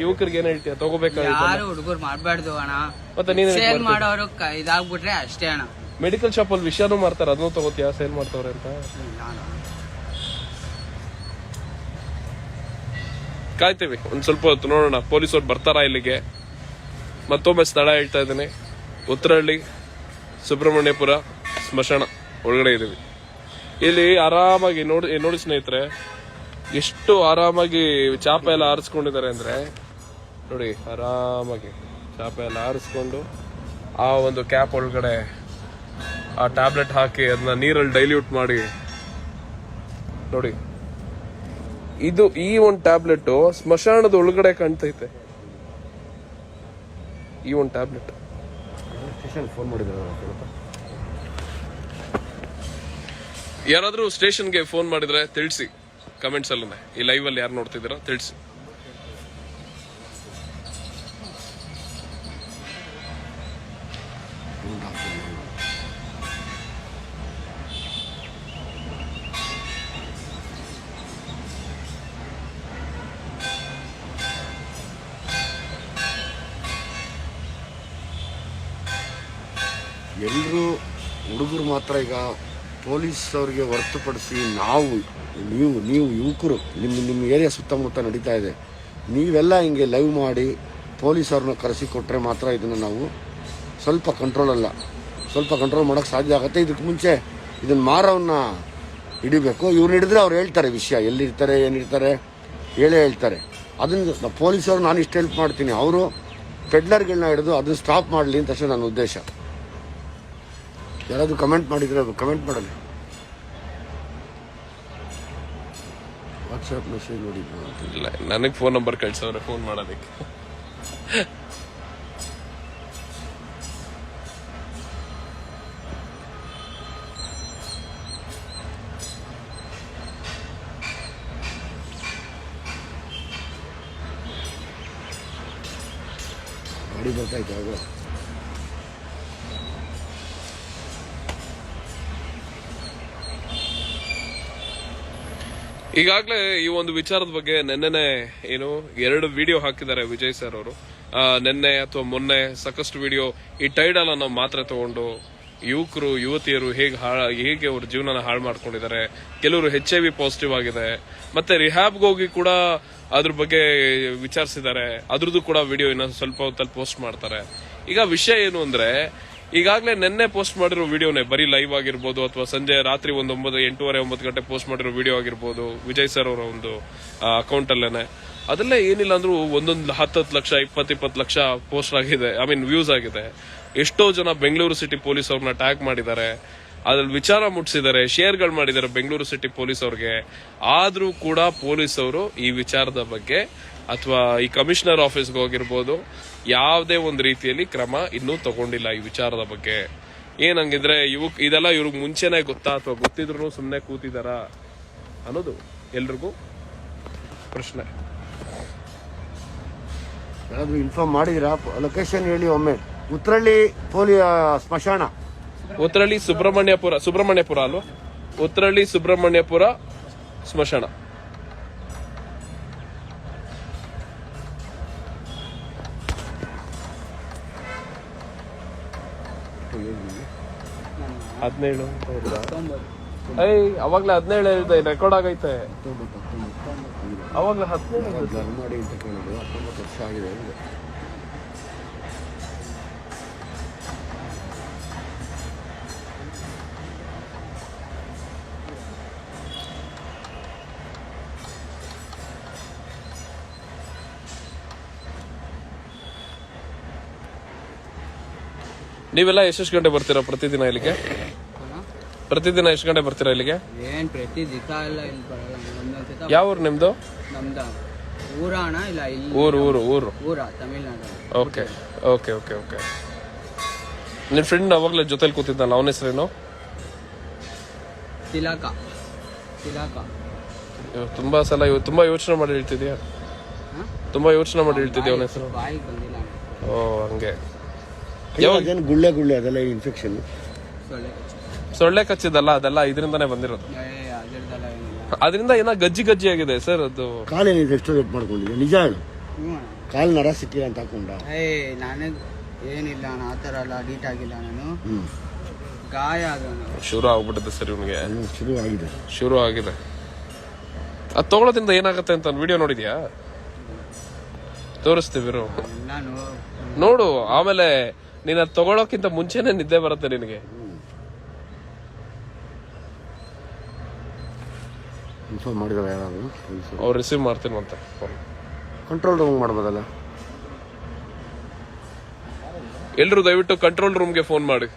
ಯುವಕರಿಗೆ ಏನ್ ಹೇಳ್ತೀಯ? ತಗೋಬೇಕಾಗಿತ್ತು, ಯಾರು ಹುಡುಗರು ಮಾಡ್ಬಾರ್ದು ಅಣ್ಣ. ಮತ್ತೆ ನೀನು ಸೇಲ್ ಮಾಡೋರು ಇದಾಗ್ಬಿಟ್ರೆ ಅಷ್ಟೇ ಅಣ್ಣ. ಮೆಡಿಕಲ್ ಶಾಪ್ ಅಲ್ಲಿ ವಿಷಯನೂ ಮಾಡ್ತಾರೆ, ಅದನ್ನು ತಗೋತೀಯ ಸೇಲ್ ಮಾಡ್ತವ್ರೆ ಅಂತ? ಕಾಯ್ತೀವಿ ಒಂದ್ ಸ್ವಲ್ಪ ಹೊತ್ತು, ನೋಡೋಣ ಪೊಲೀಸರು ಬರ್ತಾರ ಇಲ್ಲಿಗೆ. ಮತ್ತೊಮ್ಮೆ ಸ್ಥಳ ಹೇಳ್ತಾ ಇದ್ದೀನಿ, ಉತ್ತರಹಳ್ಳಿ ಸುಬ್ರಹ್ಮಣ್ಯಪುರ ಸ್ಮಶಾನ ಒಳಗಡೆ ಇದೀವಿ. ಇಲ್ಲಿ ಆರಾಮಾಗಿ ನೋಡಿ ಸ್ನೇಹಿತರೆ, ಎಷ್ಟು ಆರಾಮಾಗಿ ಚಾಪೆ ಎಲ್ಲ ಆರಿಸ್ಕೊಂಡಿದ್ದಾರೆ ಅಂದ್ರೆ ನೋಡಿ, ಆರಾಮಾಗಿ ಚಾಪೆ ಎಲ್ಲ ಆರಿಸ್ಕೊಂಡು ಆ ಒಂದು ಕ್ಯಾಪ್ ಒಳಗಡೆ ಆ ಟ್ಯಾಬ್ಲೆಟ್ ಹಾಕಿ ಅದನ್ನ ನೀರಲ್ಲಿ ಡೈಲ್ಯೂಟ್ ಮಾಡಿ ನೋಡಿ. ಇದು ಈ ಒಂದು ಟ್ಯಾಬ್ಲೆಟ್ ಸ್ಮಶಾನದ ಒಳಗಡೆ ಕಾಣ್ತೈತೆ. ಈ ಒಂದು ಟ್ಯಾಬ್ಲೆಟ್ ಫೋನ್ ಮಾಡಿದ್ರೆ ಯಾರಾದ್ರೂ ಸ್ಟೇಷನ್ಗೆ ಫೋನ್ ಮಾಡಿದ್ರೆ ತಿಳಿಸಿ, ಕಮೆಂಟ್ಸ್ ಅಲ್ಲೇ ಈ ಲೈವ್ ಅಲ್ಲಿ ಯಾರು ನೋಡ್ತಿದ್ದೀರಾ ತಿಳಿಸಿ. ಎಲ್ಲರೂ ಹುಡುಗರು ಮಾತ್ರ ಈಗ ಪೊಲೀಸ್ ಅವರಿಗೆ ಹೊರತುಪಡಿಸಿ ನೀವು ಯುವಕರು ನಿಮ್ಮ ಏರಿಯಾ ಸುತ್ತಮುತ್ತ ನಡೀತಾ ಇದೆ, ನೀವೆಲ್ಲ ಹಿಂಗೆ ಲೈವ್ ಮಾಡಿ ಪೊಲೀಸವ್ರನ್ನ ಕರೆಸಿಕೊಟ್ರೆ ಮಾತ್ರ ಇದನ್ನು ನಾವು ಸ್ವಲ್ಪ ಕಂಟ್ರೋಲ್ ಮಾಡೋಕ್ಕೆ ಸಾಧ್ಯ ಆಗುತ್ತೆ. ಇದಕ್ಕೆ ಮುಂಚೆ ಇದನ್ನು ಮಾರವನ್ನ ಹಿಡಿಬೇಕು. ಇವ್ರು ಹಿಡಿದ್ರೆ ಅವ್ರು ಹೇಳ್ತಾರೆ ವಿಷಯ, ಎಲ್ಲಿರ್ತಾರೆ ಏನಿರ್ತಾರೆ ಹೇಳ್ತಾರೆ. ಅದನ್ನು ಪೊಲೀಸವ್ರು ನಾನು ಇಷ್ಟು ಹೆಲ್ಪ್ ಮಾಡ್ತೀನಿ, ಅವರು ಪೆಡ್ಲರ್ಗಳನ್ನ ಹಿಡಿದು ಅದನ್ನು ಸ್ಟಾಪ್ ಮಾಡಲಿ ಅಂತ ಅಷ್ಟೇ ನನ್ನ ಉದ್ದೇಶ. ಯಾರಾದರೂ ಕಮೆಂಟ್ ಮಾಡಿದರೆ ಕಮೆಂಟ್ ಮಾಡಲಿ. ವಾಟ್ಸಪ್ ಮೆಸೇಜ್ ನೋಡಿದ್ರು ಇಲ್ಲ, ನನಗೆ ಫೋನ್ ನಂಬರ್ ಕಳ್ಸವ್ರೆ ಫೋನ್ ಮಾಡೋದಕ್ಕೆ. ಗಾಡಿ ಬರ್ತಾಯಿತ್ತು ಆಗ. ಈಗಾಗಲೇ ಈ ಒಂದು ವಿಚಾರದ ಬಗ್ಗೆ ನೆನ್ನೆನೆ 2 ವಿಡಿಯೋ ಹಾಕಿದ್ದಾರೆ ವಿಜಯ್ ಸರ್ ಅವರು. ನೆನ್ನೆ ಅಥವಾ ಮೊನ್ನೆ ಸಾಕಷ್ಟು ವಿಡಿಯೋ ಈ ಟೈಡಲ್ ಅನ್ನೋ ಮಾತ್ರೆ ತಗೊಂಡು ಯುವಕರು ಯುವತಿಯರು ಹೇಗೆ ಅವ್ರ ಜೀವನ ಹಾಳು ಮಾಡ್ಕೊಂಡಿದ್ದಾರೆ. ಕೆಲವರು HIV ಪಾಸಿಟಿವ್ ಆಗಿದೆ, ಮತ್ತೆ ರಿಹ್ಯಾಬ್ಗೆ ಹೋಗಿ ಕೂಡ ಅದ್ರ ಬಗ್ಗೆ ವಿಚಾರಿಸಿದ್ದಾರೆ. ಅದ್ರದ್ದು ಕೂಡ ವಿಡಿಯೋ ಇನ್ನೊಂದು ಸ್ವಲ್ಪ ಹೊತ್ತಲ್ಲಿ ಪೋಸ್ಟ್ ಮಾಡ್ತಾರೆ. ಈಗ ವಿಷಯ ಏನು ಅಂದ್ರೆ, ಈಗಾಗಲೇ ನಿನ್ನೆ ಪೋಸ್ಟ್ ಮಾಡಿರೋ ವಿಡಿಯೋನೇ ಬರೀ ಲೈವ್ ಆಗಿರ್ಬೋದು ಅಥವಾ ಸಂಜೆ ರಾತ್ರಿ 8:30-9 ಗಂಟೆ ಪೋಸ್ಟ್ ಮಾಡಿರೋ ವಿಡಿಯೋ ಆಗಿರ್ಬೋದು ವಿಜಯ್ ಸರ್ ಅವರ ಒಂದು ಅಕೌಂಟ್ ಅಲ್ಲೇನೆ, ಅದೆಲ್ಲ ಏನಿಲ್ಲ ಅಂದ್ರೂ 10 ಲಕ್ಷ 20 ಲಕ್ಷ ಪೋಸ್ಟ್ ಆಗಿದೆ, ವ್ಯೂಸ್ ಆಗಿದೆ. ಎಷ್ಟೋ ಜನ ಬೆಂಗಳೂರು ಸಿಟಿ ಪೊಲೀಸ್ ಅವ್ರನ್ನ ಟ್ಯಾಗ್ ಮಾಡಿದ್ದಾರೆ. ಅದ್ರಲ್ಲಿ ವಿಚಾರ ಮುಟ್ಸಿದ್ದಾರೆ, ಶೇರ್ಗಳು ಮಾಡಿದ್ದಾರೆ ಬೆಂಗಳೂರು ಸಿಟಿ ಪೊಲೀಸ್ ಅವ್ರಿಗೆ. ಆದ್ರೂ ಕೂಡ ಪೊಲೀಸ್ ಅವರು ಈ ವಿಚಾರದ ಬಗ್ಗೆ ಅಥವಾ ಈ ಕಮಿಷನರ್ ಆಫೀಸ್ಗೆ ಹೋಗಿರ್ಬೋದು, ಯಾವುದೇ ಒಂದು ರೀತಿಯಲ್ಲಿ ಕ್ರಮ ಇನ್ನೂ ತಗೊಂಡಿಲ್ಲ ಈ ವಿಚಾರದ ಬಗ್ಗೆ. ಏನಂಗಿದ್ರೆ ಇದೆಲ್ಲ ಇವ್ರಿಗೆ ಮುಂಚೆನೆ ಗೊತ್ತಾ ಅಥವಾ ಗೊತ್ತಿದ್ರು ಸುಮ್ಮನೆ ಕೂತಿದಾರಾ ಅನ್ನೋದು ಎಲ್ರಿಗೂ ಪ್ರಶ್ನೆ. ಯಾರಾದ್ರೂ ಇನ್ಫಾರ್ಮ್ ಮಾಡಿದಿರಾ? ಲೊಕೇಶನ್ ಹೇಳಿ ಒಮ್ಮೆ. ಉತ್ರಳ್ಳಿ ಸ್ಮಶಾನ, ಉತ್ರಳ್ಳಿ ಸುಬ್ರಹ್ಮಣ್ಯಪುರ ಅಲ್ವಾ? ಉತ್ರಳ್ಳಿ ಸುಬ್ರಹ್ಮಣ್ಯಪುರ ಸ್ಮಶಾನ. ಹದಿನೇಳು ಅವಾಗ್ಲೇ 17 ಹೇಳ್ದೆ, ರೆಕಾರ್ಡ್ ಆಗೈತೆ. ಅವಾಗ್ಲೇ 17 ಮಾಡಿ ಅಂತ ಕೇಳಿದ್ರು. 19 ವರ್ಷ ಆಗಿದೆ. ನೀವೆಲ್ಲ ಎಷ್ಟು ಗಂಟೆ ಬರ್ತೀರಾ ಪ್ರತಿದಿನ ಇಲ್ಲಿಗೆ? ಪ್ರತಿದಿನ ಎಷ್ಟು ಗಂಟೆ ಬರ್ತೀರಾ ಇಲ್ಲಿಗೆ? ಏನ್ ಪ್ರತಿ ದಿವಸ ಎಲ್ಲ ಇಲ್ಲಿ ಬರಲ್ಲ. ಒಂದೊಂದ್ಸತ ಯಾವ ಊರು ನಿಮ್ದು? ನಮ್ದ ಊರ ಅಣ್ಣ, ಇಲ್ಲ ಇಲ್ಲಿ ಊರ Tamil Nadu. Okay okay okay okay. ನಿನ್ ಫ್ರೆಂಡ್ ಅವಾಗ್ಲೇ ಜೊತೆಲಿ ಕೂತಿದ್ದಲ್ಲ, ಅವನ ಹೆಸರೇನು? ತಿಲಕ. ತುಂಬಾ ಸಲ ತುಂಬಾ ಯೋಚನೆ ಮಾಡಿ ಹೇಳ್ತಿದ್ಯಾ? ತುಂಬಾ ಯೋಚನೆ ಮಾಡಿ ಹೇಳ್ತಿದ್ಯಾ ಅವನ ಹೆಸರು? ಬಾಯಿ ಬಂದಿಲ್ಲ. ಓ ಹಂಗೆ. ಅದೇನು ಗುಳ್ಳೆ ಅದೆಲ್ಲ ಇನ್ಫೆಕ್ಷನ್? ಸೊಳ್ಳೆ ಕಚ್ಚಿದಲ್ಲ, ಅದೆಲ್ಲ ಇದರಿಂದಾನೇ ಬಂದಿರೋದು. ಅದರಿಂದ ಏನೋ ಗಜ್ಜಿ ಆಗಿದೆ ಸರ್. ಅದು ಕಾಲೇನಿದೆ, ಎಷ್ಟು ರೇಟ್ ಮಾಡ್ಕೊಂಡಿದ್ದೆ? ನಿಜ ಹೇಳು, ಕಾಲು ನರ ಸಿಕ್ಕಿಲ್ಲ ಅಂತ ಹಾಕೊಂಡ? ನನಗ್ ಏನಿಲ್ಲ, ನಾನು ಆ ಥರ ಎಲ್ಲ ಅಡಿಟ್ ಆಗಿಲ್ಲ. ನಾನು ಗಾಯ ಶುರು ಆಗ್ಬಿಟ್ಟಿದೆ ಸರ್ ಇವನಿಗೆ. ಶುರು ಆಗಿದೆ. ಅದು ತಗೊಳ್ಳೋದ್ರಿಂದ ಏನಾಗುತ್ತೆ ಅಂತ ವಿಡಿಯೋ ನೋಡಿದ್ಯಾ? ತೋರಿಸ್ತೀವಿ ನೋಡು. ಆಮೇಲೆ ನೀನ್ ಅದು ತಗೊಳೋಕ್ಕಿಂತ ಮುಂಚೆನೆ ನಿದ್ದೆ ಬರುತ್ತೆ ನಿನಗೆ. ಇನ್ಫಾರ್ಮ್ ಮಾಡಿದಾರೆ ಯಾರಾದ್ರು? ಅವ್ರು ರಿಸೀವ್ ಮಾಡ್ತೀನಿ ಅಂತ ಕಂಟ್ರೋಲ್ ರೂಮ್ ಮಾಡ್ಬೋದಲ್ಲ? ಎಲ್ರು ದಯವಿಟ್ಟು ಕಂಟ್ರೋಲ್ ರೂಮ್ಗೆ ಫೋನ್ ಮಾಡಿ.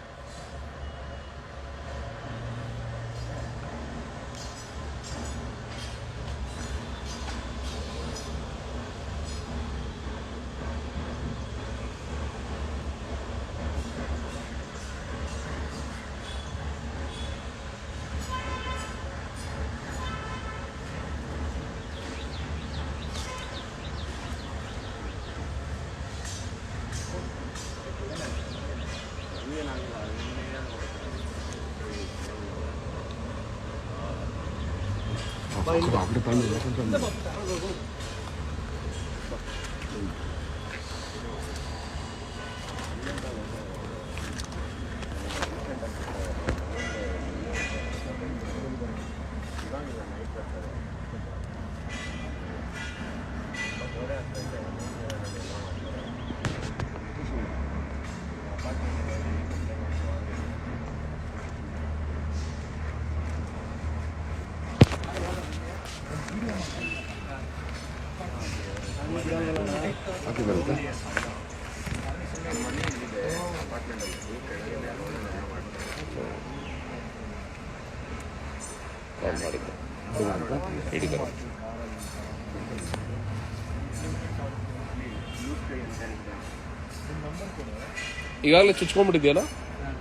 ಈಗಾಗಲೇ ಚುಚ್ಕೊಂಡ್ಬಿಟ್ಟಿದ್ಯಲ್ಲ,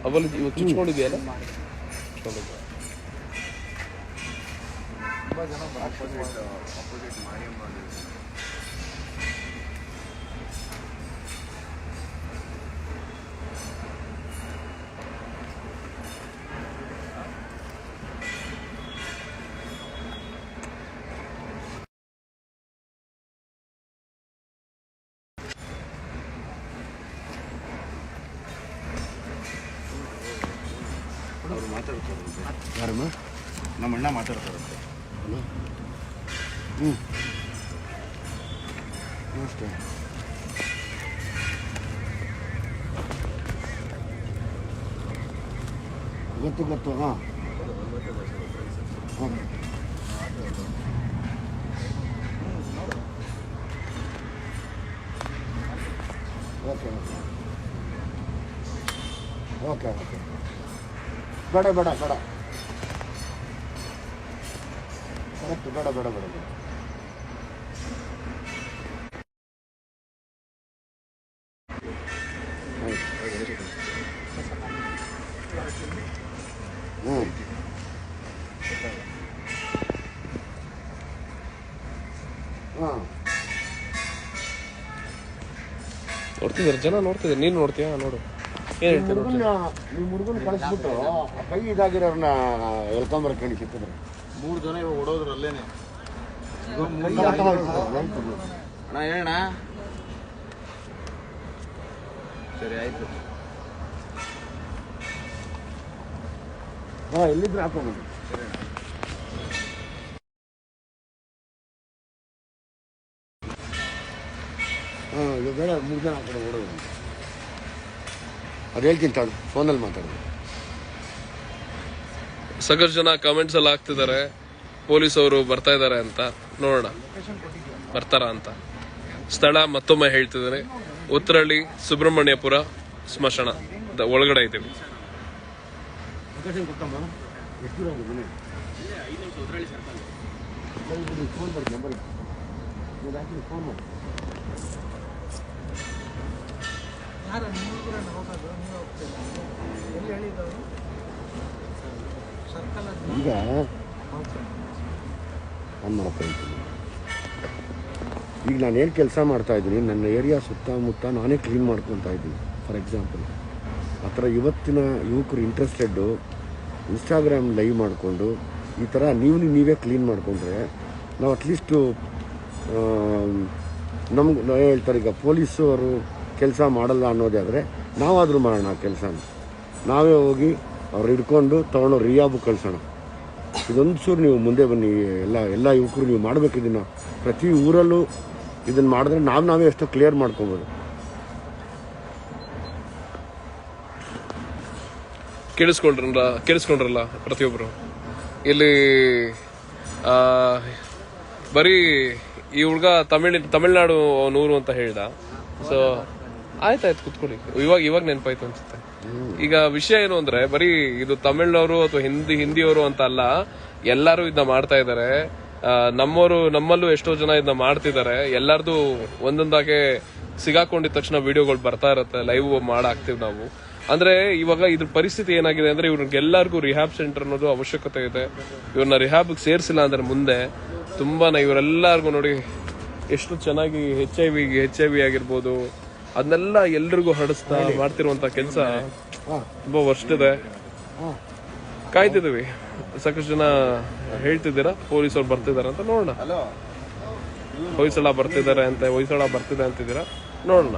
ಅವಲ್ಲಿ ಇವತ್ತು ಚುಚ್ಕೊಂಡಿದ್ಯಲ್ಲ. ಯಾರಮ್ಮ? ನಮ್ಮ ಅಣ್ಣ ಮಾತಾಡ್ತಾರಂತೆ. ಅಷ್ಟೇ. ಗೊತ್ತು ಹಾಂ. Okay okay okay. ಬೇಡ ಬೇಡ ಬೇಡ ಕರೆಕ್ಟ್ ಬೇಡ ಬೇಡ ಬೇಡ ಬೇಡ ಹ್ಞೂ ಹಾಂ ನೋಡ್ತಿದ್ದಾರೆ ಜನ, ನೋಡ್ತಿದ್ದಾರೆ. ನೀನು ನೋಡ್ತೀಯಾ? ನೋಡು ಏನ್ ಹೇಳ್ತೀರ. ನಿಮ್ಮ ಹುಡುಗನ ಕಳಿಸ್ಬಿಟ್ಟು ಕೈ ಇದಾಗಿರೋರ್ನ ಎಳ್ಕೊಂಬರಕ್ಕೆ ಹೇಳಿ ಸಿಕ್ಕಿದ್ರೆ 3 ಜನ ಇವಾಗ ಓಡೋದ್ರು ಅಲ್ಲೇನೆ. ಅಣ್ಣ ಹೇಳಣ್ಣ. ಸರಿ ಆಯ್ತು. ಹಾಂ ಎಲ್ಲಿದ್ರೆ ಹಾಕೊಂಬಂದು ಹಾಂ ಇದು ಬೇಡ 3 ಜನ ಆ ಕಡೆ ಓಡೋದು. ಅದು ಹೇಳ್ತೀನಿ ತಾಳು, ಫೋನಲ್ಲಿ ಮಾತಾಡೋದು. ಸಾಕಷ್ಟು ಜನ ಕಮೆಂಟ್ಸ್ ಎಲ್ಲ ಹಾಕ್ತಿದ್ದಾರೆ ಪೊಲೀಸ್ ಅವರು ಬರ್ತಾ ಇದ್ದಾರೆ ಅಂತ. ನೋಡೋಣ ಬರ್ತಾರ ಅಂತ. ಸ್ಥಳ ಮತ್ತೊಮ್ಮೆ ಹೇಳ್ತಿದ್ದಾರೆ, ಉತ್ತರಹಳ್ಳಿ ಸುಬ್ರಹ್ಮಣ್ಯಪುರ ಸ್ಮಶಾನ ಒಳಗಡೆ ಇದ್ದೀವಿ. ಲೊಕೇಶನ್ ಕೊಟ್ಟಮ್ಮ, ಎಷ್ಟು ದೂರ ಹೋಗಿ ಮನೆ? ಫೋನ್ ಮಾಡಿ, ನಂಬರ್ ಫೋನ್ ಮಾಡಿ. ಈಗ ನಾನು ಮಾಡಕ್ಕೆ ಹೇಳ್ತೀನಿ. ಈಗ ನಾನು ಏನು ಕೆಲಸ ಮಾಡ್ತಾಯಿದ್ದೀನಿ, ನನ್ನ ಏರಿಯಾ ಸುತ್ತಮುತ್ತ ನಾನೇ ಕ್ಲೀನ್ ಮಾಡ್ಕೊತಾ ಇದ್ದೀನಿ. ಫಾರ್ ಎಕ್ಸಾಂಪಲ್ ಆ ಥರ ಇವತ್ತಿನ ಯುವಕರು ಇಂಟ್ರೆಸ್ಟೆಡ್ಡು ಇನ್ಸ್ಟಾಗ್ರಾಮ್ ಲೈವ್ ಮಾಡಿಕೊಂಡು ಈ ಥರ ನೀವೇ ಕ್ಲೀನ್ ಮಾಡಿಕೊಂಡ್ರೆ ನಾವು ಅಟ್ಲೀಸ್ಟು ನಮ್ಗೆ ಹೇಳ್ತಾರೆ, ಈಗ ಪೊಲೀಸವರು ಕೆಲಸ ಮಾಡಲ್ಲ ಅನ್ನೋದೇ ಆದರೆ ನಾವಾದರೂ ಮಾಡೋಣ ಆ ಕೆಲಸನ. ನಾವೇ ಹೋಗಿ ಅವ್ರು ಹಿಡ್ಕೊಂಡು ತೊಗೊಂಡು ರಿಯಾಬು ಕಳ್ಸೋಣ. ಇದೊಂದು ಚೂರು ನೀವು ಮುಂದೆ ಬನ್ನಿ, ಎಲ್ಲ ಯುವಕರು ನೀವು ಮಾಡಬೇಕು ಇದನ್ನು. ಪ್ರತಿ ಊರಲ್ಲೂ ಇದನ್ನು ಮಾಡಿದ್ರೆ ನಾವೇ ಎಷ್ಟೋ ಕ್ಲಿಯರ್ ಮಾಡ್ಕೊಬೋದು. ಕೇಳಿಸ್ಕೊಂಡ್ರಲ್ಲ ಪ್ರತಿಯೊಬ್ಬರು. ಇಲ್ಲಿ ಬರೀ ಈ ಹುಡುಗ ತಮಿಳ್ನಾಡು ನೂರು ಅಂತ ಹೇಳ್ದ. ಸೊ ಆಯ್ತಾಯ್ತು, ಕುತ್ಕೊಳ್ಳಿ. ಇವಾಗ ನೆನಪಾಯ್ತು ಅನ್ಸುತ್ತೆ. ಈಗ ವಿಷಯ ಏನು ಅಂದ್ರೆ, ಬರೀ ಇದು ತಮಿಳ್ನವರು ಅಥವಾ ಹಿಂದಿಯವರು ಅಂತ ಅಲ್ಲ, ಎಲ್ಲರೂ ಇದನ್ನ ಮಾಡ್ತಾ ಇದ್ದಾರೆ. ನಮ್ಮಲ್ಲೂ ಎಷ್ಟೋ ಜನ ಇದನ್ನ ಮಾಡ್ತಿದ್ದಾರೆ. ಎಲ್ಲಾರ್ದು ಒಂದೊಂದಾಗೆ ಸಿಗಾಕೊಂಡಿದ ತಕ್ಷಣ ವಿಡಿಯೋಗಳು ಬರ್ತಾ ಇರುತ್ತೆ, ಲೈವ್ ಮಾಡಾಕ್ತಿವಿ ನಾವು. ಅಂದ್ರೆ ಇವಾಗ ಇದ್ರ ಪರಿಸ್ಥಿತಿ ಏನಾಗಿದೆ ಅಂದ್ರೆ, ಇವ್ರಿಗೆಲ್ಲರಿಗೂ ರಿಹ್ಯಾಬ್ ಸೆಂಟರ್ ಅನ್ನೋದು ಅವಶ್ಯಕತೆ ಇದೆ. ಇವ್ರನ್ನ ರಿಹ್ಯಾಬ್ಗೆ ಸೇರಿಸಿಲ್ಲ ಅಂದ್ರೆ ಮುಂದೆ ತುಂಬಾನೇ ಇವರೆಲ್ಲರಿಗೂ ನೋಡಿ ಎಷ್ಟು ಚೆನ್ನಾಗಿ ಎಚ್ ಐ ವಿ ಆಗಿರ್ಬೋದು ಅದನ್ನೆಲ್ಲ ಎಲ್ರಿಗೂ ಹರಡಿಸ್ತಾ ಮಾಡ್ತಿರುವಂತ ಕೆಲಸ ತುಂಬಾ ವರ್ಷದಿದೆ. ಕಾಯ್ತಿದೀವಿ. ಸಾಕಷ್ಟು ಜನ ಹೇಳ್ತಿದ್ದೀರಾ ಪೊಲೀಸರು ಬರ್ತಿದಾರೆ ಅಂತ. ನೋಡೋಣ, ಹೊಯ್ಸಳ ಬರ್ತಿದ್ದಾರೆ ಅಂತ, ಹೊಯ್ಸಳ ಬರ್ತಿದೆ ಅಂತಿದ್ದೀರಾ, ನೋಡೋಣ.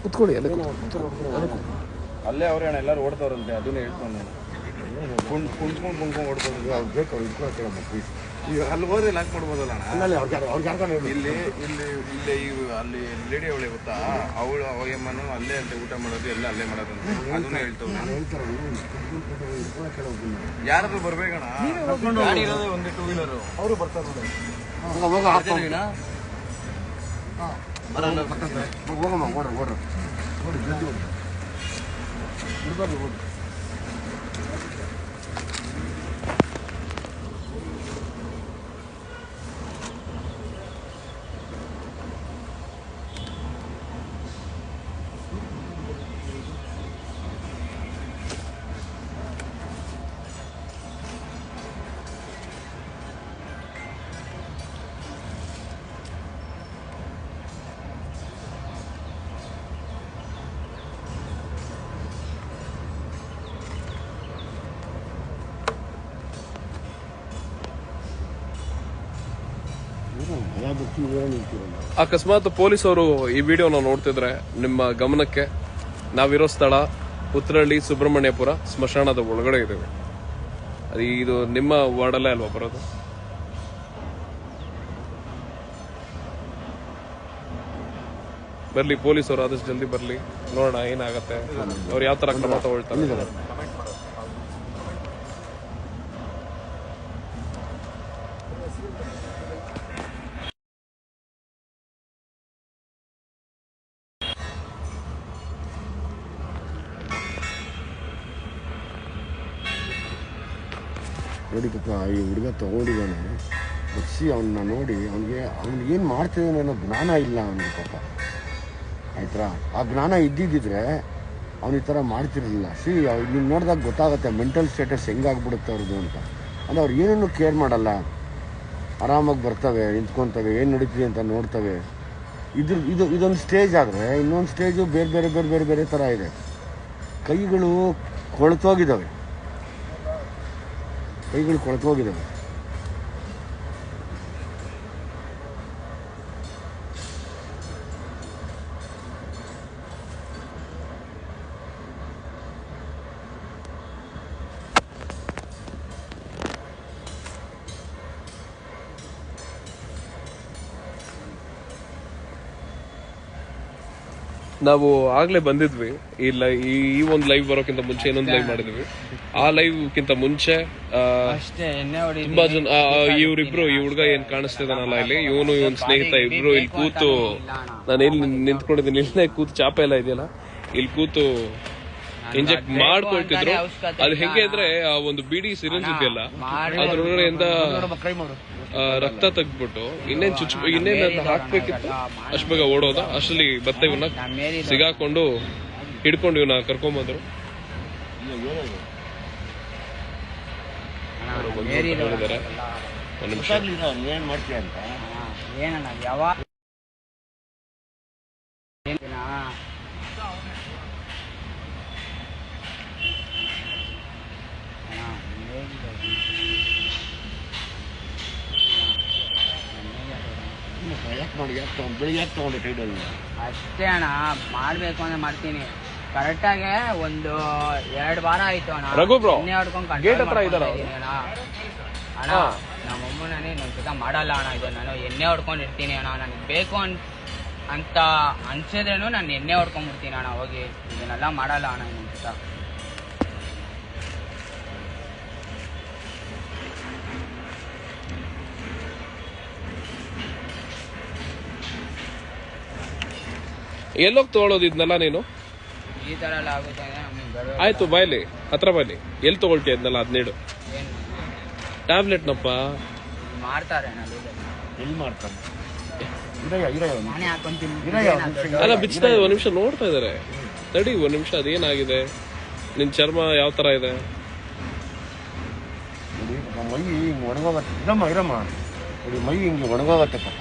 ಕುತ್ಕೊಳ್ಳಿ, ಅಲ್ಲೇ ಅವ್ರೆ ಅಣ್ಣ, ಎಲ್ಲರೂ ಓಡ್ತಾವ್ರಂತೆ. ಅದನ್ನೇ ಹೇಳ್ಕೊಂಡು ಕುಣ್ಕೊಂಡು ಓಡ್ತಾರೆ. ಅವ್ರು ಬೇಕು, ಅವ್ರು ಇಟ್ಕೊಳಕ್ಕೆ ಪ್ಲೀಸ್. ಈಗ ಅಲ್ಲಿ ಹೋದ್ರೆ ಲಾಕ್ ಮಾಡ್ಬೋದಲ್ಲ ಅಣ್ಣ. ಇಲ್ಲಿ ಅಲ್ಲಿ ಲೇಡಿ ಅವಳೆ ಗೊತ್ತಾ, ಅವಳು ಅವಾಗೆಮ್ಮನು ಅಲ್ಲೇ ಅಂತ ಊಟ ಮಾಡೋದು, ಎಲ್ಲ ಅಲ್ಲೇ ಮಾಡೋದಂತೆ. ಅದನ್ನೇ ಹೇಳ್ತಾವ್ರೆ. ಯಾರಾದ್ರೂ ಬರ್ಬೇಕಣ್ಣ, ಗಾಡಿ ಇರೋದೇ ಒಂದು 2 ವೀಲರು. ಅವರು ಬರ್ತಾರೆ ನೋಡಿ. ಹೋಗಮ್ಮ, ಓಡ್ರಿ ಜಲ್ದಿ ಓಡ್ರಿ. ಅಕಸ್ಮಾತ್ ಪೊಲೀಸ್ ಅವರು ಈ ವಿಡಿಯೋನ ನೋಡ್ತಿದ್ರೆ ನಿಮ್ಮ ಗಮನಕ್ಕೆ, ನಾವಿರೋ ಸ್ಥಳ ಉತ್ತರಹಳ್ಳಿ ಸುಬ್ರಹ್ಮಣ್ಯಪುರ ಸ್ಮಶಾನದ ಒಳಗಡೆ ಇದ್ದೇವೆ. ಇದು ನಿಮ್ಮ ವಾರ್ಡಲ್ಲೇ ಅಲ್ವಾ ಬರೋದು? ಬರ್ಲಿ ಪೊಲೀಸರು, ಆದಷ್ಟು ಜಲ್ದಿ ಬರ್ಲಿ. ನೋಡೋಣ ಏನಾಗತ್ತೆ, ಅವ್ರು ಯಾವ ತರ ಕ್ರಮ ತಗೊಳ್ತಾರೆ. ನೋಡಿ ಪಾಪ ಈ ಹುಡುಗ ತೊಗೊಂಡಿದ್ದಾನೆ. ಬಸ್ಸಿ ಅವನ್ನ ನೋಡಿ ಅವ್ನಿಗೆ ಏನು ಮಾಡ್ತಿದ್ದಾನೆ ಅನ್ನೋ ಜ್ಞಾನ ಇಲ್ಲ ಅವನಿಗೆ ಪಾಪ. ಆಯ್ತಾ, ಆ ಜ್ಞಾನ ಇದ್ದಿದ್ದಿದ್ರೆ ಅವ್ನು ಈ ಥರ ಮಾಡ್ತಿರಲಿಲ್ಲ. ನೀವು ನೋಡಿದಾಗ ಗೊತ್ತಾಗುತ್ತೆ ಮೆಂಟಲ್ ಸ್ಟೇಟಸ್ ಹೆಂಗಾಗ್ಬಿಡುತ್ತೆ ಅವ್ರದ್ದು ಅಂತ. ಅಂದರೆ ಅವ್ರು ಏನನ್ನು ಕೇರ್ ಮಾಡಲ್ಲ, ಆರಾಮಾಗಿ ಬರ್ತವೆ, ನಿಂತ್ಕೊತವೆ, ಏನು ನಡೀತಿದೆ ಅಂತ ನೋಡ್ತವೆ. ಇದೊಂದು ಸ್ಟೇಜ್ ಆದರೆ ಇನ್ನೊಂದು ಸ್ಟೇಜು ಬೇರೆ ಥರ ಇದೆ. ಕೈಗಳು ಕೊಳ್ತೋಗಿದ್ದಾವೆ. ನಾವು ಆಗ್ಲೇ ಬಂದಿದ್ವಿ ಈ ಒಂದು ಲೈವ್ ಬರೋಕ್ಕಿಂತ ಮುಂಚೆ ಇನ್ನೊಂದು ಲೈವ್ ಮಾಡಿದ್ವಿ. ಆ ಲೈವ್ ಕಿಂತ ಮುಂಚೆ ಅಷ್ಟೇ ಎಣ್ಣೆ ಹೊಡಿ ತುಂಬಾ ಜನ ಇವ್ರಿಬ್ರು, ಈ ಹುಡುಗ ಏನ್ ಕಾಣಿಸ್ತಿದಾನಲ್ಲ ಇಲ್ಲಿ, ಇವನ್ ಸ್ನೇಹಿತ ಇಬ್ರು ಇಲ್ಲಿ ಕೂತು, ನಾನು ಎಲ್ಲಿ ನಿಂತ್ಕೊಂಡಿದ್ದೀನಿ ಇಲ್ಲೇ ಕೂತು, ಚಾಪ ಎಲ್ಲ ಇದೆಯಲ್ಲ ಇಲ್ಲಿ ಕೂತು ಇಂಜೆಕ್ಟ್ ಮಾಡ್ಕೊಳ್ತಿದ್ರು. ಅದು ಹೆಂಗೆ ಅಂದ್ರೆ ಆ ಒಂದು ಬಿಡಿ ಸಿರಿಂಜ್ ಇದೆಯಲ್ಲ ಅದ್ರೊಳಗಡೆಯಿಂದ ರಕ್ತ ತೆಗ್ದ್ಬಿಟ್ಟು ಇನ್ನೇನ್ ಹಾಕ್ಬೇಕಿತ್ತು ಅಷ್ಟು ಬೇಗ ಓಡೋದು. ಅಷ್ಟರಲ್ಲಿ ಮತ್ತೆ ಇವನ್ನ ಸಿಗಾಕೊಂಡು ಹಿಡ್ಕೊಂಡು ಇವನ್ನ ಕರ್ಕೊಂಬಂದ್ರು. ಒಂದ್ ನಿಮಿಷ ಏನು ಮಾಡ್ತೀಯ ಅಂತ ಏನಣ್ಣ ಯಾವಾಗ ಬೆಳಿಗ್ಗೆ ತಗೊಂಡೆ ಟೈಡಲ್ಲಿ ಅಷ್ಟೇ ಅಣ್ಣ, ಮಾಡ್ಬೇಕು ಅಂದ್ರೆ ಮಾಡ್ತೀನಿ. ಕರೆಕ್ಟಾಗಿ ಒಂದು 2 ವಾರ ಆಯ್ತು ಅಣ್ಣ. ರಘು ಬ್ರೋ, ಎಣ್ಣೆ ಹೊಡ್ಕೊಂಡು ಗೇಟ್ ಹತ್ರ ಇದ್ದಾರ ಅಣ್ಣ. ನಮ್ಮಮ್ಮನೇ ನನ್ನ ಜೊತೆ ಮಾಡಲ್ಲ ಅಣ್ಣ ಇದು. ನಾನು ಎಣ್ಣೆ ಹೊಡ್ಕೊಂಡಿರ್ತೀನಿ ಅಣ್ಣ. ನನಗೆ ಬೇಕು ಅಂತ ಅನ್ಸಿದ್ರೇನು ನಾನು ಎಣ್ಣೆ ಹೊಡ್ಕೊಂಡ್ಬಿಡ್ತೀನಿ ಅಣ್ಣ. ಹೋಗಿ ಇದನ್ನೆಲ್ಲ ಮಾಡಲ್ಲ ಅಣ್ಣ ನನ್ನ ಜೊತೆ. ಎಲ್ಲೋಗಿ ತಗೊಳ್ಳೋದು ಇದನ್ನೆಲ್ಲ ನೀನು? ಈ ತರ ಎಲ್ಲ ಆಗುತ್ತೆ. ಆಯ್ತು, ಬಾಯ್ಲಿ ಹತ್ರ ಬಾಯ್ಲಿ. ಎಲ್ಲಿ ತಗೊಳ್ತೀಯ ಇದನ್ನೆಲ್ಲ? 17 ಟ್ಯಾಬ್ಲೆಟ್ನಪ್ಪ ಮಾಡ್ತಾರೆ ಅಣ್ಣ. ಎಲ್ಲಿ ಮಾಡ್ತಾರೆ? ನಾನೇ ಹಾಕೊಂತೀನಿ. ಅಲ್ಲ, ಬಿಚ್ತಾ ಒಂದ್ ನಿಮಿಷ ನೋಡ್ತಾ ಇದಾರೆ. ತಡಿ ಒಂದ್ ನಿಮಿಷ, ಅದೇನಾಗಿದೆ? ನಿನ್ ಚರ್ಮ ಯಾವ ತರ ಇದೆ? ಮೈ ಹಿಂಗೆ ಒಣಗೋಗತ್ತೆ. ಇರಮ್ಮ ನೋಡಿ, ಮೈ ಹಿಂಗೆ ಒಣಗೋಗತ್ತೆ ಪಾಪ.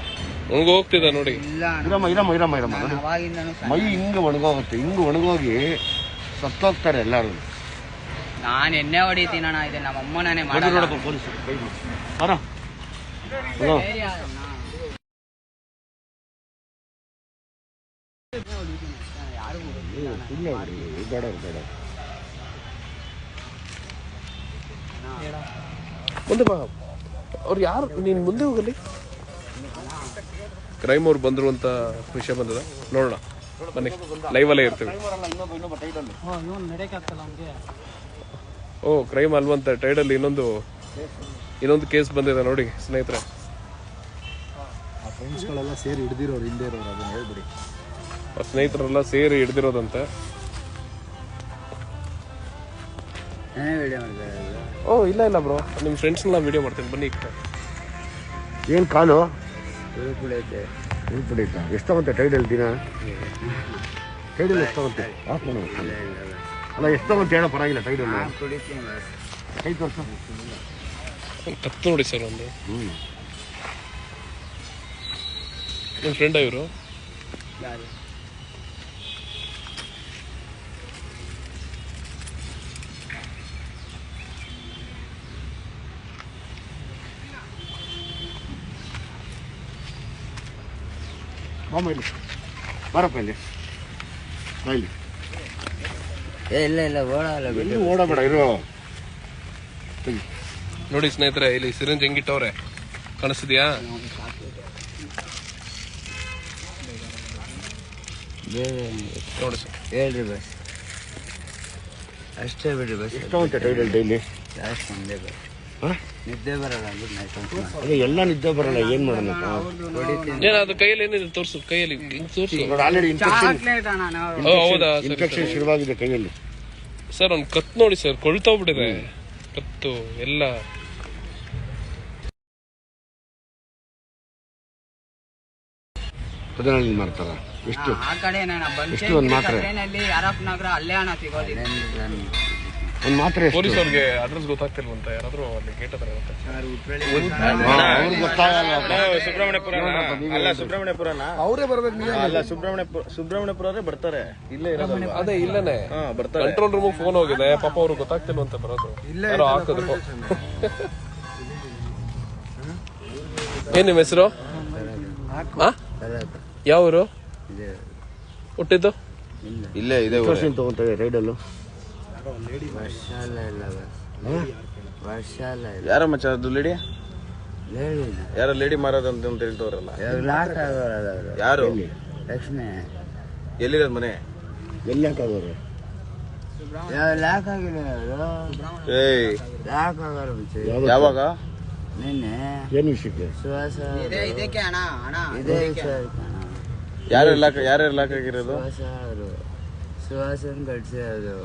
ಒಣಗೋಗ್ತಿದೆ ನೋಡಿ. ಇರಮ್ಮ ಮೈ ಹಿಂಗೆ ಒಣಗೋಗುತ್ತೆ. ಹಿಂಗೆ ಒಣಗೋಗಿ ಸತ್ತೋಗ್ತಾರೆ ಎಲ್ಲರೂ. ನಾನು ಎಣ್ಣೆ ಹೊಡಿತೀನಿ ಅಣ್ಣ. ಇದೆ ನಮ್ಮ ಅಮ್ಮ ನಾನೇ ಮಾಡಲ್ಲ. ಮುಂದೆ ಬಾ. ಅವ್ರು ಯಾರು? ನೀನ್ ಮುಂದೆ ಹೋಗಲಿ. ಕ್ರೈಮ್ ಅವ್ರು ಬಂದ್ರು ಅಂತ ವಿಷಯ ಬಂದದ, ನೋಡೋಣ ಬನ್ನಿ. ಲೈವ್ ಅಲ್ಲೇ ಇರ್ತೀವಿ. ಓ, ಕ್ರೈಮ್ ಅಲ್ವಂತ ಟೈಡಲ್ಲಿ ಇನ್ನೊಂದು ಕೇಸ್ ಬಂದಿದೆ ನೋಡಿ ಸ್ನೇಹಿತರೆ. ಫ್ರೆಂಡ್ಸ್ಗಳೆಲ್ಲ ಸೇರಿ ಹಿಡಿದಿರೋರು, ಹಿಂದೆ ಇರೋರು, ಅದನ್ನ ಹೇಳ್ಬಿಡಿ. ಸ್ನೇಹಿತರೆಲ್ಲ ಸೇರಿ ಹಿಡ್ದಿರೋದಂತೆ. ಓ ಇಲ್ಲ ಬ್ರೋ, ನಿಮ್ಮ ಫ್ರೆಂಡ್ಸ್ನೆಲ್ಲ ವಿಡಿಯೋ ಮಾಡ್ತೀನಿ ಬನ್ನಿ. ಏನು ಕಾಲು ಉಳ್ಬಿಡೈತಾ? ಎಷ್ಟು ತಗೊಂತೆ ಟೈಡಲ್ ದಿನ? ಟೈಡಲ್ ಎಷ್ಟು ತಗೊಂತೆ? ಅಲ್ಲ, ಎಷ್ಟು ತಗೊಂತೆ ಹೇಳೋ ಪರವಾಗಿಲ್ಲ. ಟೈಡಲ್ ಕೈ ತೋರ್ಸ. ಕತ್ತು ನೋಡಿ ಸರ್ ಒಂದು. ನಿಮ್ಮ ಫ್ರೆಂಡ ಇವರು? ಇಲ್ಲಿ ಬರಪ್ಪ, ಇಲ್ಲಿ ಇಲ್ಲಿ. ಇಲ್ಲ ಓಡಲ್ಲ, ಎಲ್ಲಿ ಓಡಬೇಡ, ಇರೋ. ನೋಡಿ ಸ್ನೇಹಿತರೆ, ಇಲ್ಲಿ ಸಿರಿಂಜ್ ಹೆಂಗಿಟ್ಟವ್ರೆ ಕಾಣಿಸ್ತಿದ್ಯಾ? ನೋಡಿ ಸರ್, ಹೇಳ್ರಿ ಬಸ್. ಅಷ್ಟೇ ಬಿಡ್ರಿ ಬಸ್. ಎಷ್ಟು ತಗೊಂತೆ ಟೈಡಲ್ ಡೈಲಿ? ಲಾಸ್ಟ್ ಒಂದೇ ಬಸ್. ನಿದ್ದೆ ಬರಲ್ಲ ಅಂದ್ಬಿಟ್ಟು ಅದೇ ಎಲ್ಲ ನಿದ್ದೆ ಬರಲ್ಲ, ಏನ್ ಮಾಡೋಣ? ಅದು ಕೈಯಲ್ಲಿ ಏನಿದೆ ತೋರ್ಸು, ಕೈಯಲ್ಲಿ ತೋರ್ಸು. ಆಲ್ರೆಡಿ ಚಾಕ್ಲೇಟ್ ಅಣ್ಣ. ನಾವು ಹೌದಾ? ಇನ್ಫೆಕ್ಷನ್ ಶುರುವಾಗಿದೆ ಕೈಯಲ್ಲಿ ಸರ್. ಒಂದು ಕತ್ತು ನೋಡಿ ಸರ್, ಕೊಳ್ತೋಗ್ಬಿಟ್ಟಿದೆ ಕತ್ತು ಎಲ್ಲ. ಪದನಲ್ಲಿ ಮಾರ್ತಾರ ಎಷ್ಟು ಆ ಕಡೆ ಎಷ್ಟು ಒಂದ್ ಮಾತ್ರೆ? ಟ್ರೈನಲ್ಲಿ ಯಾರಪ್ಪ ನಗರ ಅಲ್ಲೇ ಅಣ್ಣ ಸಿಗೋದಿಲ್ಲ. ಒಂದು ಮಾತ್ರೆ ಎಷ್ಟು? ಪೊಲೀಸ್ ಅವ್ರಿಗೆ ಅಡ್ರೆಸ್ ಗೊತ್ತಾಗ್ತಿಲ್ವಂತ ಯಾರಾದ್ರೂ ಅಲ್ಲಿ ಗೇಟ್ ಹತ್ರ ಇರುತ್ತೆ. ಅವ್ರಿಗೆ ಗೊತ್ತಾಗಲ್ಲ. ಸುಬ್ರಹ್ಮಣ್ಯಪುರ ಅಲ್ಲ, ಸುಬ್ರಹ್ಮಣ್ಯಪುರನ ಅವರೇ ಬರ್ಬೇಕು ನೀವು. ಅಲ್ಲ, ಸುಬ್ರಹ್ಮಣ್ಯಪುರ ಅಂದ್ರೆ ಬರ್ತಾರೆ, ಇಲ್ಲೇ ಇರೋದಲ್ವಾ? ಅದೇ ಇಲ್ಲನೇ ಬರ್ತಾರೆ. ಕಂಟ್ರೋಲ್ ರೂಮ್ ಫೋನ್ ಹೋಗಿದೆ, ಪಾಪ ಅವ್ರಿಗೆ ಗೊತ್ತಾಗ್ತಿಲ್ವಂತ ಬರೋದು. ಯಾರೋ ಹಾಕೋದು. ಏನ್ ನಿಮ್ಮ ಹೆಸರು? ಯಾವ ಊರು ಹುಟ್ಟಿದ್ದು? ಇಲ್ಲೇ ಇದೆ. ತಗೊಂತಾರೆ ರೈಡಲ್ಲೂ. ಯಾರ ಮಚ್ಚ ಅದು ಲೇಡಿ? ಯಾರ ಲೇಡಿ ಮಾರೋದು ಅಂತ ಹೇಳ್ತವ್ರಲ್ಲ ಯಾರು? ಲಕ್ಷ್ಮಿ ಎಲ್ಲಿರೋದು ಮನೆ? ಎಲ್ಲಿ ಹಾಕೋದವ್ರು? ಲಾಕ್ ಆಗಿಲ್ಲ. ಏಯ್ ಯಾವ್ದು? ಯಾವಾಗ? ನಿನ್ನೆ ಏನು ವಿಷಯಕ್ಕೆ? ಸುವಾಸ ಇದಕ್ಕೆ ಅಣ್ಣ ಇದೇ ಯಾರ್ಯಾರು ಲಾಕ್ ಆಗಿರೋದು? ಸುವಾಸನ್ ಕಟ್ಸಿ ಅದು